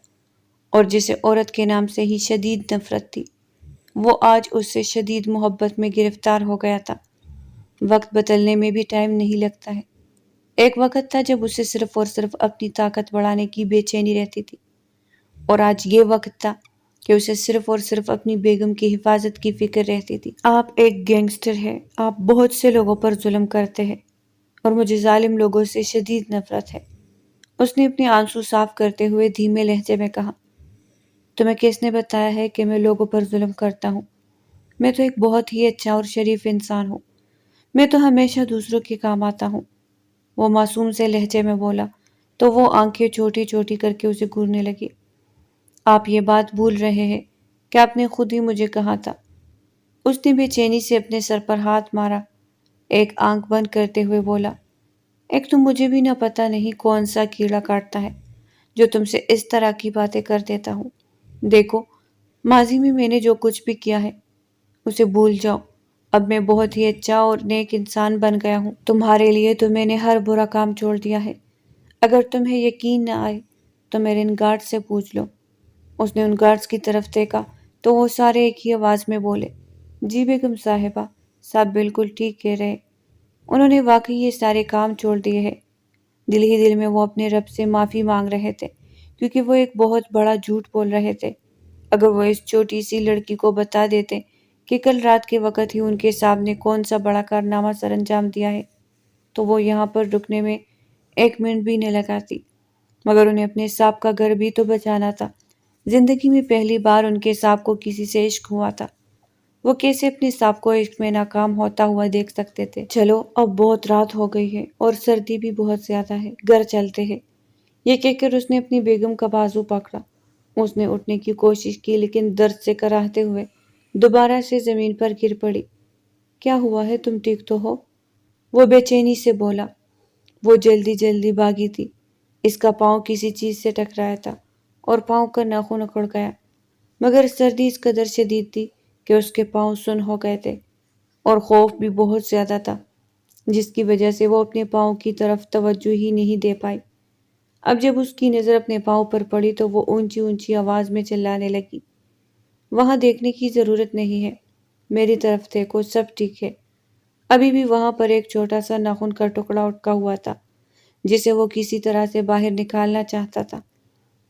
اور جسے عورت کے نام سے ہی شدید نفرت تھی، وہ آج اس سے شدید محبت میں گرفتار ہو گیا تھا۔ وقت بدلنے میں بھی ٹائم نہیں لگتا ہے۔ ایک وقت تھا جب اسے صرف اور صرف اپنی طاقت بڑھانے کی بے چینی رہتی تھی اور آج یہ وقت تھا کہ اسے صرف اور صرف اپنی بیگم کی حفاظت کی فکر رہتی تھی۔ آپ ایک گینگسٹر ہیں، آپ بہت سے لوگوں پر ظلم کرتے ہیں اور مجھے ظالم لوگوں سے شدید نفرت ہے۔ اس نے اپنے آنسو صاف کرتے ہوئے دھیمے لہجے میں کہا، تمہیں کس نے بتایا ہے کہ میں لوگوں پر ظلم کرتا ہوں؟ میں تو ایک بہت ہی اچھا اور شریف انسان ہوں۔ میں تو ہمیشہ دوسروں کے کام آتا ہوں۔ وہ معصوم سے لہجے میں بولا تو وہ آنکھیں چھوٹی چھوٹی کر کے اسے گھورنے لگی۔ آپ یہ بات بھول رہے ہیں کہ آپ نے خود ہی مجھے کہا تھا۔ اس نے بے چینی سے اپنے سر پر ہاتھ مارا، ایک آنکھ بند کرتے ہوئے بولا، ایک تو مجھے بھی نہ پتہ نہیں کون سا کیڑا کاٹتا ہے جو تم سے اس طرح کی باتیں کر دیتا ہوں۔ دیکھو، ماضی میں میں نے جو کچھ بھی کیا ہے اسے بھول جاؤ۔ اب میں بہت ہی اچھا اور نیک انسان بن گیا ہوں۔ تمہارے لیے تو میں نے ہر برا کام چھوڑ دیا ہے۔ اگر تمہیں یقین نہ آئے تو میرے ان گارڈ سے پوچھ لو۔ اس نے ان گارڈز کی طرف دیکھا تو وہ سارے ایک ہی آواز میں بولے، جی بیگم صاحبہ، صاحب بالکل ٹھیک کہہ رہے، انہوں نے واقعی یہ سارے کام چھوڑ دیے ہیں۔ دل ہی دل میں وہ اپنے رب سے معافی مانگ رہے تھے کیونکہ وہ ایک بہت بڑا جھوٹ بول رہے تھے۔ اگر وہ اس چھوٹی سی لڑکی کو بتا دیتے کہ کل رات کے وقت ہی ان کے صاحب نے کون سا بڑا کارنامہ سر انجام دیا ہے تو وہ یہاں پر رکنے میں ایک منٹ بھی نہ لگاتی، مگر انہیں اپنے صاحب کا گھر بھی تو بچانا تھا۔ زندگی میں پہلی بار ان کے صاحب کو کسی سے عشق ہوا تھا، وہ کیسے اپنے صاحب کو عشق میں ناکام ہوتا ہوا دیکھ سکتے تھے؟ چلو اب بہت رات ہو گئی ہے اور سردی بھی بہت زیادہ ہے، گھر چلتے ہیں۔ یہ کہہ کر اس نے اپنی بیگم کا بازو پکڑا۔ اس نے اٹھنے کی کوشش کی لیکن درد سے کراہتے ہوئے دوبارہ سے زمین پر گر پڑی۔ کیا ہوا ہے، تم ٹھیک تو ہو؟ وہ بے چینی سے بولا۔ وہ جلدی جلدی بھاگی تھی، اس کا پاؤں کسی چیز سے ٹکرایا تھا اور پاؤں کا ناخن اکڑ گیا، مگر سردی اس قدر شدید تھی کہ اس کے پاؤں سن ہو گئے تھے اور خوف بھی بہت زیادہ تھا جس کی وجہ سے وہ اپنے پاؤں کی طرف توجہ ہی نہیں دے پائی۔ اب جب اس کی نظر اپنے پاؤں پر پڑی تو وہ اونچی اونچی آواز میں چلانے لگی، وہاں دیکھنے کی ضرورت نہیں ہے، میری طرف دیکھو، سب ٹھیک ہے۔ ابھی بھی وہاں پر ایک چھوٹا سا ناخن کا ٹکڑا اٹکا ہوا تھا جسے وہ کسی طرح سے باہر نکالنا چاہتا تھا،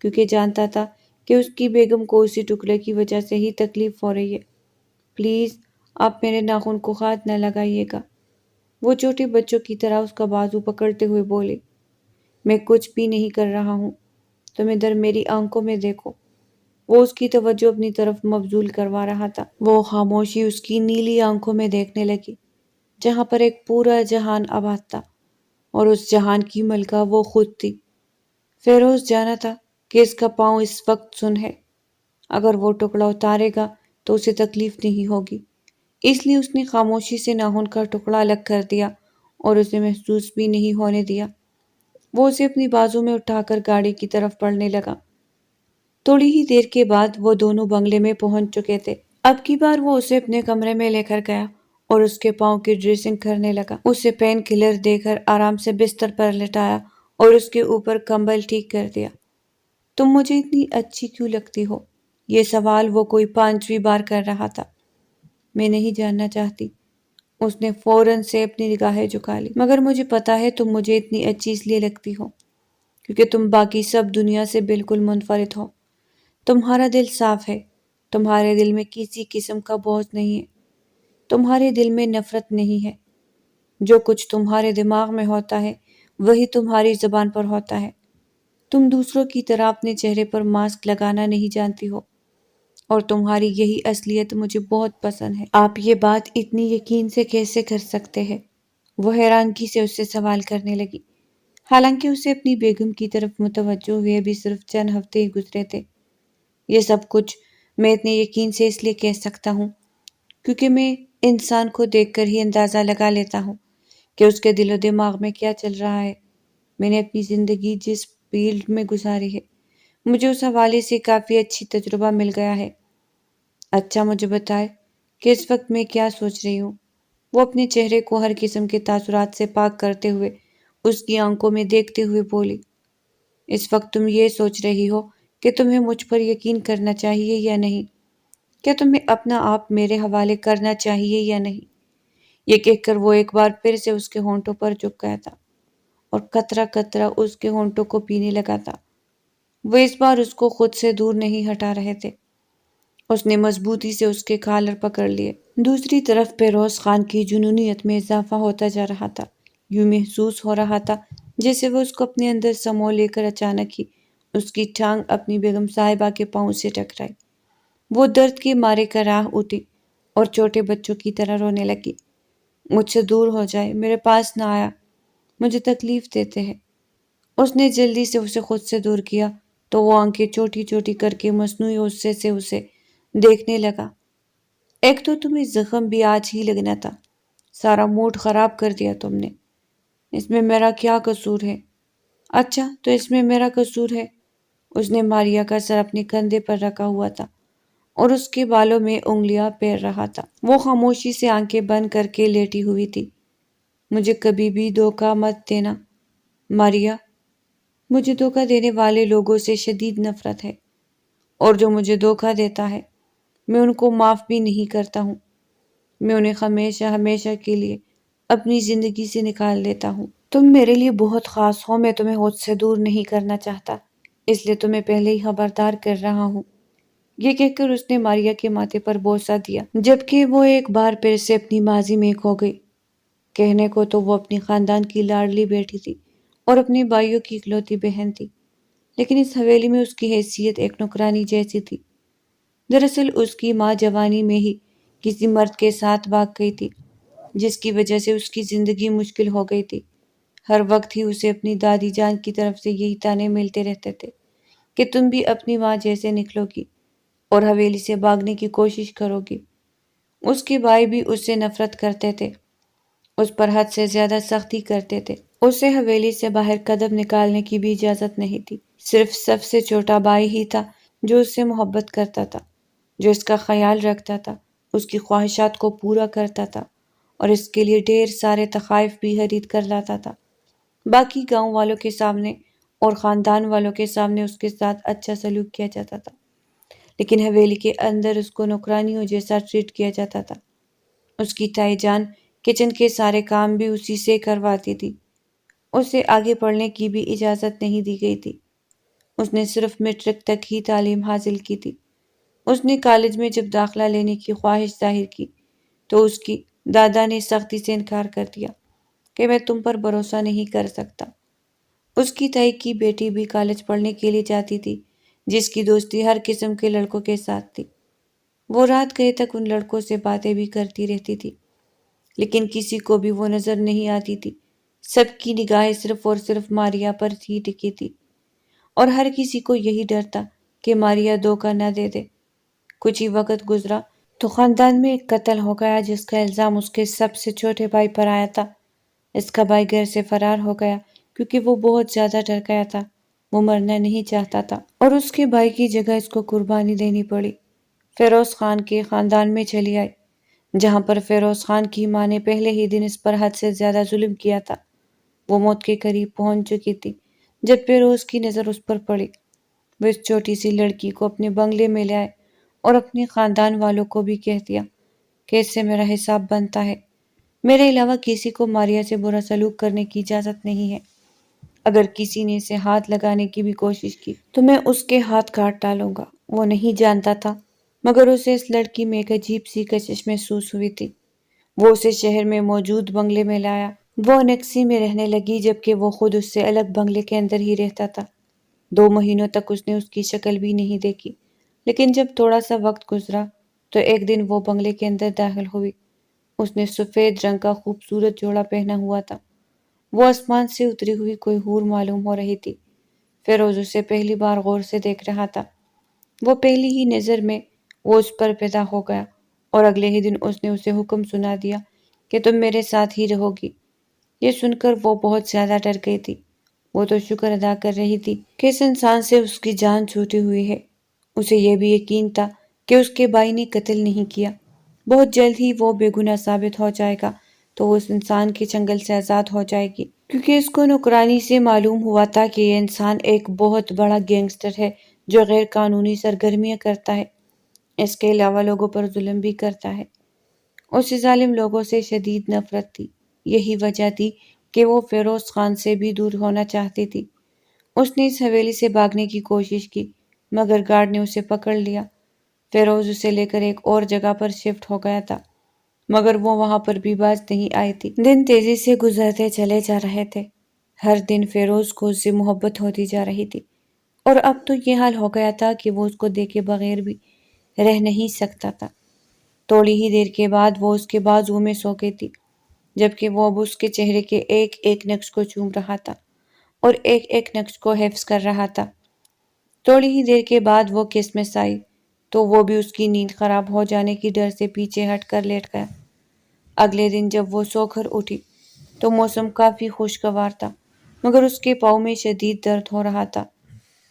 کیونکہ جانتا تھا کہ اس کی بیگم کو اسی ٹکڑے کی وجہ سے ہی تکلیف ہو رہی ہے۔ پلیز آپ میرے ناخن کو ہاتھ نہ لگائیے گا، وہ چھوٹے بچوں کی طرح اس کا بازو پکڑتے ہوئے بولے۔ میں کچھ بھی نہیں کر رہا ہوں، تم ادھر میری آنکھوں میں دیکھو۔ وہ اس کی توجہ اپنی طرف مبذول کروا رہا تھا۔ وہ خاموشی اس کی نیلی آنکھوں میں دیکھنے لگی، جہاں پر ایک پورا جہان آباد تھا، اور اس جہان کی ملکہ وہ خود تھی۔ فیروز جانا تھا کہ اس کا پاؤں اس وقت سن ہے۔ اگر وہ ٹکڑا اتارے گا تو اسے تکلیف نہیں ہوگی، اس لیے اس نے خاموشی سے ناخن کا ٹکڑا الگ کر دیا اور اسے محسوس بھی نہیں ہونے دیا۔ وہ اسے اپنی بازو میں اٹھا کر گاڑی کی طرف بڑھنے لگا۔ تھوڑی ہی دیر کے بعد وہ دونوں بنگلے میں پہنچ چکے تھے۔ اب کی بار وہ اسے اپنے کمرے میں لے کر گیا اور اس کے پاؤں کی ڈریسنگ کرنے لگا۔ اسے پین کلر دے کر آرام سے بستر پر لٹایا اور اس کے اوپر کمبل ٹھیک کر دیا۔ تم مجھے اتنی اچھی کیوں لگتی ہو؟ یہ سوال وہ کوئی 5ویں بار کر رہا تھا۔ میں نہیں جاننا چاہتی، اس نے فوراً سے اپنی نگاہیں جھکا لی، مگر مجھے پتا ہے تم مجھے اتنی اچھی اس لیے لگتی ہو کیونکہ تم باقی سب دنیا سے بالکل منفرد ہو۔ تمہارا دل صاف ہے، تمہارے دل میں کسی قسم کا بوجھ نہیں ہے، تمہارے دل میں نفرت نہیں ہے۔ جو کچھ تمہارے دماغ میں ہوتا ہے وہی تمہاری زبان پر ہوتا ہے۔ تم دوسروں کی طرح اپنے چہرے پر ماسک لگانا نہیں جانتی ہو، اور تمہاری یہی اصلیت مجھے بہت پسند ہے۔ آپ یہ بات اتنی یقین سے کیسے کر سکتے ہیں؟ وہ حیرانگی سے اس سے سوال کرنے لگی، حالانکہ اسے اپنی بیگم کی طرف متوجہ ہوئے بھی صرف چند ہفتے ہی گزرے تھے۔ یہ سب کچھ میں اتنے یقین سے اس لیے کہہ سکتا ہوں کیونکہ میں انسان کو دیکھ کر ہی اندازہ لگا لیتا ہوں کہ اس کے دل و دماغ میں کیا چل رہا ہے۔ میں نے اپنی زندگی جس فیلڈ میں گزاری ہے، مجھے اس حوالے سے کافی اچھی تجربہ مل گیا ہے۔ اچھا مجھے بتائے کہ اس وقت میں کیا سوچ رہی ہوں؟ وہ اپنے چہرے کو ہر قسم کے تاثرات سے پاک کرتے ہوئے اس کی آنکھوں میں دیکھتے ہوئے بولی۔ اس وقت تم یہ سوچ رہی ہو کہ تمہیں مجھ پر یقین کرنا چاہیے یا نہیں؟ کیا تمہیں اپنا آپ میرے حوالے کرنا چاہیے یا نہیں؟ یہ کہہ کر وہ ایک بار پھر سے اس کے ہونٹوں پر جھک گیا تھا اور قطرہ قطرہ اس کے ہونٹوں کو پینے لگا تھا۔ وہ اس بار اس کو خود سے دور نہیں ہٹا رہے تھے۔ اس نے مضبوطی سے اس کے کالر پکڑ لیے۔ دوسری طرف فیروز خان کی جنونیت میں اضافہ ہوتا جا رہا تھا۔ یوں محسوس ہو رہا تھا جیسے وہ اس کو اپنے اندر سمو لے کر اچانک ہی اس کی ٹانگ اپنی بیگم صاحبہ کے پاؤں سے ٹکرائی۔ وہ درد کے مارے کراہ اٹھی اور چھوٹے بچوں کی طرح رونے لگی۔ مجھ سے دور ہو جائے، میرے پاس نہ آیا، مجھے تکلیف دیتے ہیں۔ اس نے جلدی سے اسے خود سے دور کیا تو وہ آنکھیں چھوٹی چھوٹی کر کے مصنوعی غصے سے اسے دیکھنے لگا۔ ایک تو تمہیں زخم بھی آج ہی لگنا تھا، سارا موڈ خراب کر دیا تم نے۔ اس میں میرا کیا قصور ہے؟ اچھا تو اس میں میرا قصور ہے؟ اس نے ماریا کا سر اپنے کندھے پر رکھا ہوا تھا اور اس کے بالوں میں انگلیاں پھیر رہا تھا۔ وہ خاموشی سے آنکھیں بند کر کے لیٹی ہوئی تھی۔ مجھے کبھی بھی دھوکہ مت دینا ماریا، مجھے دھوکہ دینے والے لوگوں سے شدید نفرت ہے، اور جو مجھے دھوکہ دیتا ہے میں ان کو معاف بھی نہیں کرتا ہوں۔ میں انہیں ہمیشہ ہمیشہ کے لیے اپنی زندگی سے نکال دیتا ہوں۔ تم میرے لیے بہت خاص ہو، میں تمہیں خود سے دور نہیں کرنا چاہتا، اس لیے تمہیں پہلے ہی خبردار کر رہا ہوں۔ یہ کہہ کر اس نے ماریا کے ماتھے پر بوسہ دیا، جبکہ وہ ایک بار پھر سے اپنی ماضی میں کھو گئی۔ کہنے کو تو وہ اپنی خاندان کی لاڈلی بیٹی تھی اور اپنے بھائیوں کی اکلوتی بہن تھی، لیکن اس حویلی میں اس کی حیثیت ایک نوکرانی جیسی تھی۔ دراصل اس کی ماں جوانی میں ہی کسی مرد کے ساتھ بھاگ گئی تھی، جس کی وجہ سے اس کی زندگی مشکل ہو گئی تھی۔ ہر وقت ہی اسے اپنی دادی جان کی طرف سے یہی تانے ملتے رہتے تھے کہ تم بھی اپنی ماں جیسے نکلو گی اور حویلی سے بھاگنے کی کوشش کرو گی۔ اس کے بھائی بھی اس سے نفرت کرتے تھے، اس پر حد سے زیادہ سختی کرتے تھے۔ اسے حویلی سے باہر قدم نکالنے کی بھی اجازت نہیں تھی۔ صرف سب سے چھوٹا بھائی ہی تھا جو اس سے محبت کرتا تھا، جو اس کا خیال رکھتا تھا، اس کی خواہشات کو پورا کرتا تھا اور اس کے لیے ڈھیر سارے تحائف بھی خرید کر لاتا تھا۔ باقی گاؤں والوں کے سامنے اور خاندان والوں کے سامنے اس کے ساتھ اچھا سلوک کیا جاتا تھا، لیکن حویلی کے اندر اس کو نوکرانیوں جیسا ٹریٹ کیا جاتا تھا۔ اس کی تائی جان کچن کے سارے کام بھی اسی سے کرواتی تھی۔ اسے آگے پڑھنے کی بھی اجازت نہیں دی گئی تھی۔ اس نے صرف میٹرک تک ہی تعلیم حاصل کی تھی۔ اس نے کالج میں جب داخلہ لینے کی خواہش ظاہر کی تو اس کی دادا نے سختی سے انکار کر دیا کہ میں تم پر بھروسہ نہیں کر سکتا۔ اس کی تائی کی بیٹی بھی کالج پڑھنے کے لیے جاتی تھی، جس کی دوستی ہر قسم کے لڑکوں کے ساتھ تھی۔ وہ رات گئے تک ان لڑکوں سے باتیں بھی کرتی رہتی تھی، لیکن کسی کو بھی وہ نظر نہیں آتی تھی۔ سب کی نگاہیں صرف اور صرف ماریا پر ہی ٹکی تھی، اور ہر کسی کو یہی ڈر تھا کہ ماریا دھوکہ نہ دے دے۔ کچھ ہی وقت گزرا تو خاندان میں ایک قتل ہو گیا جس کا الزام اس کے سب سے چھوٹے بھائی پر آیا تھا۔ اس کا بھائی گھر سے فرار ہو گیا کیونکہ وہ بہت زیادہ ڈر گیا تھا۔ وہ مرنا نہیں چاہتا تھا اور اس کے بھائی کی جگہ اس کو قربانی دینی پڑی۔ فیروز خان کے خاندان میں چلی آئی، جہاں پر فیروز خان کی ماں نے پہلے ہی دن اس پر حد سے زیادہ ظلم کیا تھا۔ وہ موت کے قریب پہنچ چکی تھی جب فیروز کی نظر اس پر پڑی۔ وہ اس چھوٹی سی لڑکی کو اپنے بنگلے میں لے آئے اور اپنے خاندان والوں کو بھی کہہ دیا کہ اس سے میرا حساب بنتا ہے۔ میرے علاوہ کسی کو ماریا سے برا سلوک کرنے کی اجازت نہیں ہے۔ اگر کسی نے اسے ہاتھ لگانے کی بھی کوشش کی تو میں اس کے ہاتھ کاٹ ڈالوں گا۔ وہ نہیں جانتا تھا، مگر اسے اس لڑکی میں ایک عجیب سی کشش محسوس ہوئی تھی۔ وہ اسے شہر میں موجود بنگلے میں لایا۔ وہ انیکسی میں رہنے لگی جبکہ وہ خود اس سے الگ بنگلے کے اندر ہی رہتا تھا۔ 2 مہینوں تک اس نے اس کی شکل بھی نہیں دیکھی، لیکن جب تھوڑا سا وقت گزرا تو ایک دن وہ بنگلے کے اندر داخل ہوئی۔ اس نے سفید رنگ کا خوبصورت جوڑا پہنا ہوا تھا۔ وہ آسمان سے اتری ہوئی کوئی حور معلوم ہو رہی تھی۔ فیروز اسے پہلی بار غور سے دیکھ رہا تھا۔ وہ پہلی ہی نظر میں وہ اس پر پیدا ہو گیا اور اگلے ہی دن اس نے اسے حکم سنا دیا کہ تم میرے ساتھ ہی رہو گی۔ یہ سن کر وہ بہت زیادہ ڈر گئی تھی۔ وہ تو شکر ادا کر رہی تھی کہ اس انسان سے اس کی جان چھوٹی ہوئی ہے۔ اسے یہ بھی یقین تھا کہ اس کے بھائی نے قتل نہیں کیا۔ بہت جلد ہی وہ بے گناہ ثابت ہو جائے گا تو وہ اس انسان کے چنگل سے آزاد ہو جائے گی، کیونکہ اس کو نوکرانی سے معلوم ہوا تھا کہ یہ انسان ایک بہت بڑا گینگسٹر ہے جو غیر قانونی سرگرمیاں کرتا ہے۔ اس کے علاوہ لوگوں پر ظلم بھی کرتا ہے۔ اسے ظالم لوگوں سے شدید نفرت تھی۔ یہی وجہ تھی کہ وہ فیروز خان سے بھی دور ہونا چاہتی تھی۔ اس نے اس حویلی سے بھاگنے کی کوشش کی، مگر گارڈ نے اسے پکڑ لیا۔ فیروز اسے لے کر ایک اور جگہ پر شفٹ ہو گیا تھا، مگر وہ وہاں پر بھی باز نہیں آئی تھی۔ دن تیزی سے گزرتے چلے جا رہے تھے۔ ہر دن فیروز کو اس سے محبت ہوتی جا رہی تھی، اور اب تو یہ حال ہو گیا تھا کہ وہ اس کو دیکھے بغیر بھی رہ نہیں سکتا تھا۔ تھوڑی ہی دیر کے بعد وہ اس کے بازو میں سو گئی تھی، جبکہ وہ اب اس کے چہرے کے ایک ایک نقش کو چوم رہا تھا اور ایک ایک نقش کو حفظ کر رہا تھا۔ تھوڑی ہی دیر کے بعد وہ کرسمس آئی تو وہ بھی اس کی نیند خراب ہو جانے کی ڈر سے پیچھے ہٹ کر لیٹ گیا۔ اگلے دن جب وہ سو کر اٹھی تو موسم کافی خوشگوار تھا، مگر اس کے پاؤں میں شدید درد ہو رہا تھا۔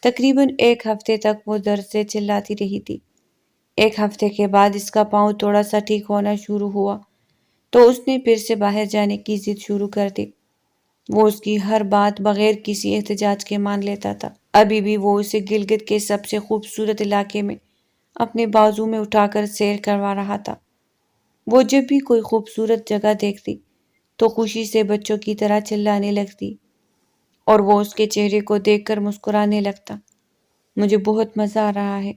تقریباً 1 ہفتے تک وہ درد سے چلاتی رہی تھی۔ 1 ہفتے کے بعد اس کا پاؤں تھوڑا سا ٹھیک ہونا شروع ہوا تو اس نے پھر سے باہر جانے کی ضد شروع کر دی۔ وہ اس کی ہر بات بغیر کسی احتجاج کے مان لیتا تھا۔ ابھی بھی وہ اسے گلگت کے سب سے خوبصورت علاقے میں اپنے بازو میں اٹھا کر سیر کروا رہا تھا۔ وہ جب بھی کوئی خوبصورت جگہ دیکھتی تو خوشی سے بچوں کی طرح چلانے لگتی اور وہ اس کے چہرے کو دیکھ کر مسکرانے لگتا۔ مجھے بہت مزہ آ رہا ہے۔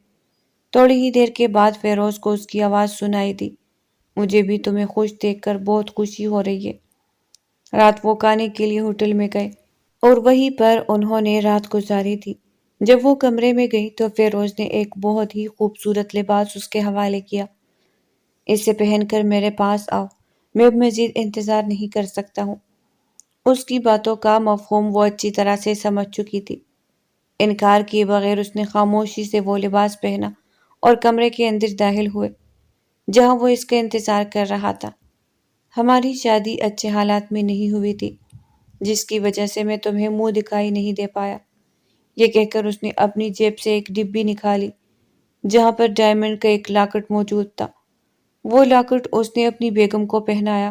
تھوڑی ہی دیر کے بعد فیروز کو اس کی آواز سنائی دی۔ مجھے بھی تمہیں خوش دیکھ کر بہت خوشی ہو رہی ہے۔ رات وہ کھانے کے لیے ہوٹل میں گئے اور وہیں پر انہوں نے رات گزاری تھی۔ جب وہ کمرے میں گئی تو فیروز نے ایک بہت ہی خوبصورت لباس اس کے حوالے کیا۔ اسے پہن کر میرے پاس آؤ، میں اب مزید انتظار نہیں کر سکتا ہوں۔ اس کی باتوں کا مفہوم وہ اچھی طرح سے سمجھ چکی تھی۔ انکار کیے بغیر اس نے خاموشی سے وہ لباس پہنا اور کمرے کے اندر داخل ہوئے جہاں وہ اس کا انتظار کر رہا تھا۔ ہماری شادی اچھے حالات میں نہیں ہوئی تھی، جس کی وجہ سے میں تمہیں منہ دکھائی نہیں دے پایا۔ یہ کہہ کر اس نے اپنی جیب سے ایک ڈبی نکالی جہاں پر ڈائمنڈ کا ایک لاکٹ موجود تھا۔ وہ لاکٹ اس نے اپنی بیگم کو پہنایا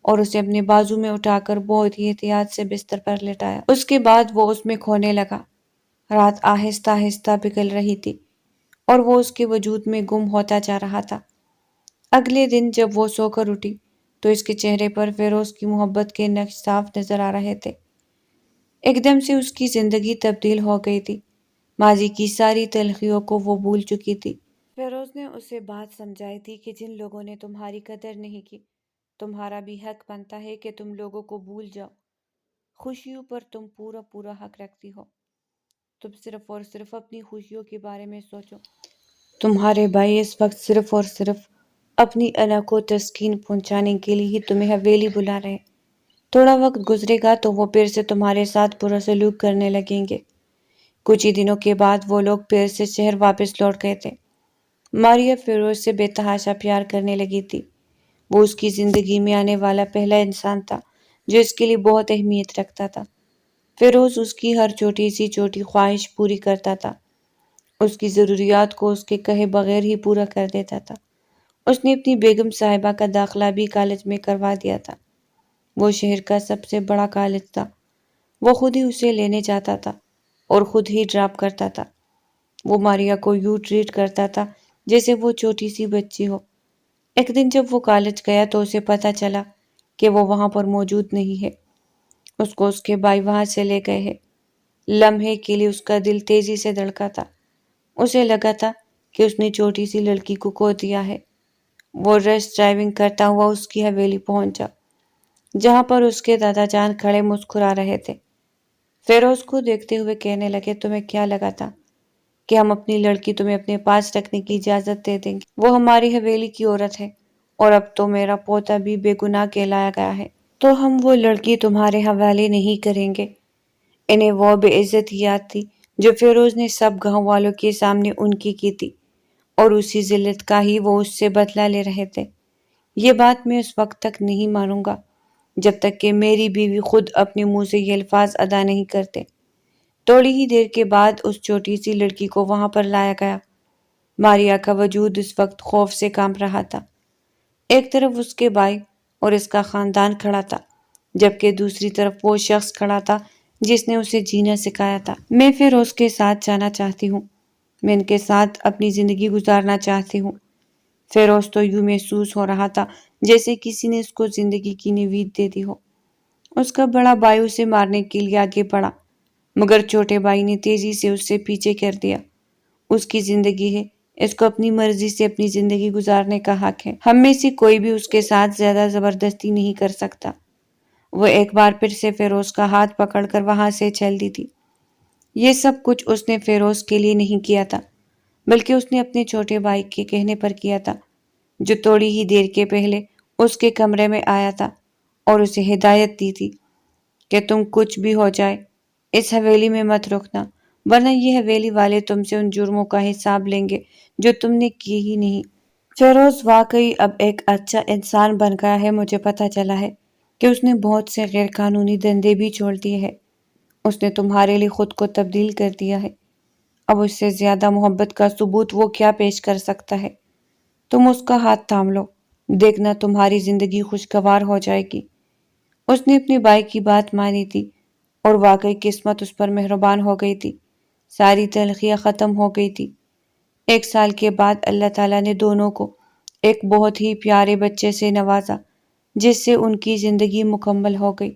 اور اسے اپنے بازو میں اٹھا کر بہت ہی احتیاط سے بستر پر لٹایا۔ اس کے بعد وہ اس میں کھونے لگا۔ رات آہستہ آہستہ پگھل رہی تھی اور وہ اس کے وجود میں گم ہوتا جا رہا تھا۔ اگلے دن جب وہ سو کر اٹھی تو اس کے چہرے پر فیروز کی محبت کے نقش صاف نظر آ رہے تھے۔ ایک دم سے اس کی زندگی تبدیل ہو گئی تھی۔ ماضی کی ساری تلخیوں کو وہ بھول چکی تھی۔ فیروز نے اسے بات سمجھائی تھی کہ جن لوگوں نے تمہاری قدر نہیں کی، تمہارا بھی حق بنتا ہے کہ تم لوگوں کو بھول جاؤ۔ خوشیوں پر تم پورا حق رکھتی ہو۔ تم صرف اور صرف اپنی خوشیوں کے بارے میں سوچو۔ تمہارے بھائی اس وقت صرف اور صرف اپنی انا کو تسکین پہنچانے کے لیے ہی تمہیں حویلی بلا رہے۔ تھوڑا وقت گزرے گا تو وہ پھر سے تمہارے ساتھ برا سلوک کرنے لگیں گے۔ کچھ ہی دنوں کے بعد وہ لوگ پھر سے شہر واپس لوٹ گئے تھے۔ ماریا فیروز سے بے تحاشا پیار کرنے لگی تھی۔ وہ اس کی زندگی میں آنے والا پہلا انسان تھا جو اس کے لیے بہت اہمیت رکھتا تھا۔ فیروز اس کی ہر چھوٹی خواہش پوری کرتا تھا۔ اس کی ضروریات کو اس کے کہے بغیر ہی پورا کر دیتا تھا۔ اس نے اپنی بیگم صاحبہ کا داخلہ بھی کالج میں کروا دیا تھا۔ وہ شہر کا سب سے بڑا کالج تھا۔ وہ خود ہی اسے لینے جاتا تھا اور خود ہی ڈراپ کرتا تھا۔ وہ ماریا کو یوں ٹریٹ کرتا تھا جیسے وہ چھوٹی سی بچی ہو۔ ایک دن جب وہ کالج گیا تو اسے پتہ چلا کہ وہ وہاں پر موجود نہیں ہے۔ اس کو اس کے بھائی وہاں سے لے گئے ہیں۔ لمحے کے لیے اس کا دل تیزی سے دھڑکا تھا۔ اسے لگا تھا کہ اس نے چھوٹی سی لڑکی کو کھو دیا ہے۔ وہ ریش ڈرائیونگ کرتا ہوا اس کی حویلی پہنچا جہاں پر اس کے دادا جان کھڑے مسکرا رہے تھے۔ فیروز کو دیکھتے ہوئے کہنے لگے، تمہیں کیا لگا تھا کہ ہم اپنی لڑکی تمہیں اپنے پاس رکھنے کی اجازت دے دیں گے؟ وہ ہماری حویلی کی عورت ہے اور اب تو میرا پوتا بھی بے گناہ کہلایا گیا ہے، تو ہم وہ لڑکی تمہارے حوالے نہیں کریں گے۔ انہیں وہ بے عزت یاد تھی جو فیروز نے سب گاؤں والوں کے سامنے ان کی تھی، اور اسی ذلت کا ہی وہ اس سے بدلہ لے رہے تھے۔ یہ بات میں اس وقت تک نہیں مانوں گا جب تک کہ میری بیوی خود اپنے منہ سے یہ الفاظ ادا نہیں کرتے۔ تھوڑی ہی دیر کے بعد اس چھوٹی سی لڑکی کو وہاں پر لایا گیا۔ ماریا کا وجود اس وقت خوف سے کانپ رہا تھا۔ ایک طرف اس کے بھائی اور اس کا خاندان کھڑا تھا، جبکہ دوسری طرف وہ شخص کھڑا تھا جس نے اسے جینا سکھایا تھا۔ میں فیروز کے ساتھ جانا چاہتی ہوں۔ میں ان کے ساتھ اپنی زندگی گزارنا چاہتی ہوں۔ فیروز تو یوں محسوس ہو رہا تھا جیسے کسی نے اس کو زندگی کی نوید دے دی ہو۔ اس کا بڑا بھائی اسے مارنے کے لیے آگے بڑھا، مگر چھوٹے بھائی نے تیزی سے اس سے پیچھے کر دیا۔ اس کی زندگی ہے، اس کو اپنی مرضی سے اپنی زندگی گزارنے کا حق ہے۔ ہم میں سے کوئی بھی اس کے ساتھ زیادہ زبردستی نہیں کر سکتا۔ وہ ایک بار پھر سے فیروز کا ہاتھ پکڑ کر وہاں سے چل دی تھی۔ یہ سب کچھ اس نے فیروز کے لیے نہیں کیا تھا، بلکہ اس نے اپنے چھوٹے بھائی کے کہنے پر کیا تھا، جو تھوڑی ہی دیر کے پہلے اس کے کمرے میں آیا تھا اور اسے ہدایت دی تھی کہ تم کچھ بھی ہو جائے اس حویلی میں مت رکنا، ورنہ یہ حویلی والے تم سے ان جرموں کا حساب لیں گے جو تم نے کی ہی نہیں۔ فیروز واقعی اب ایک اچھا انسان بن گیا ہے۔ مجھے پتہ چلا ہے کہ اس نے بہت سے غیر قانونی دھندے بھی چھوڑ دیے ہیں۔ اس نے تمہارے لیے خود کو تبدیل کر دیا ہے۔ اب اس سے زیادہ محبت کا ثبوت وہ کیا پیش کر سکتا ہے؟ تم اس کا ہاتھ تھام لو، دیکھنا تمہاری زندگی خوشگوار ہو جائے گی۔ اس نے اپنے بھائی کی بات مانی تھی اور واقعی قسمت اس پر مہربان ہو گئی تھی۔ ساری تلخیاں ختم ہو گئی تھی۔ 1 سال کے بعد اللہ تعالیٰ نے دونوں کو ایک بہت ہی پیارے بچے سے نوازا جس سے ان کی زندگی مکمل ہو گئی۔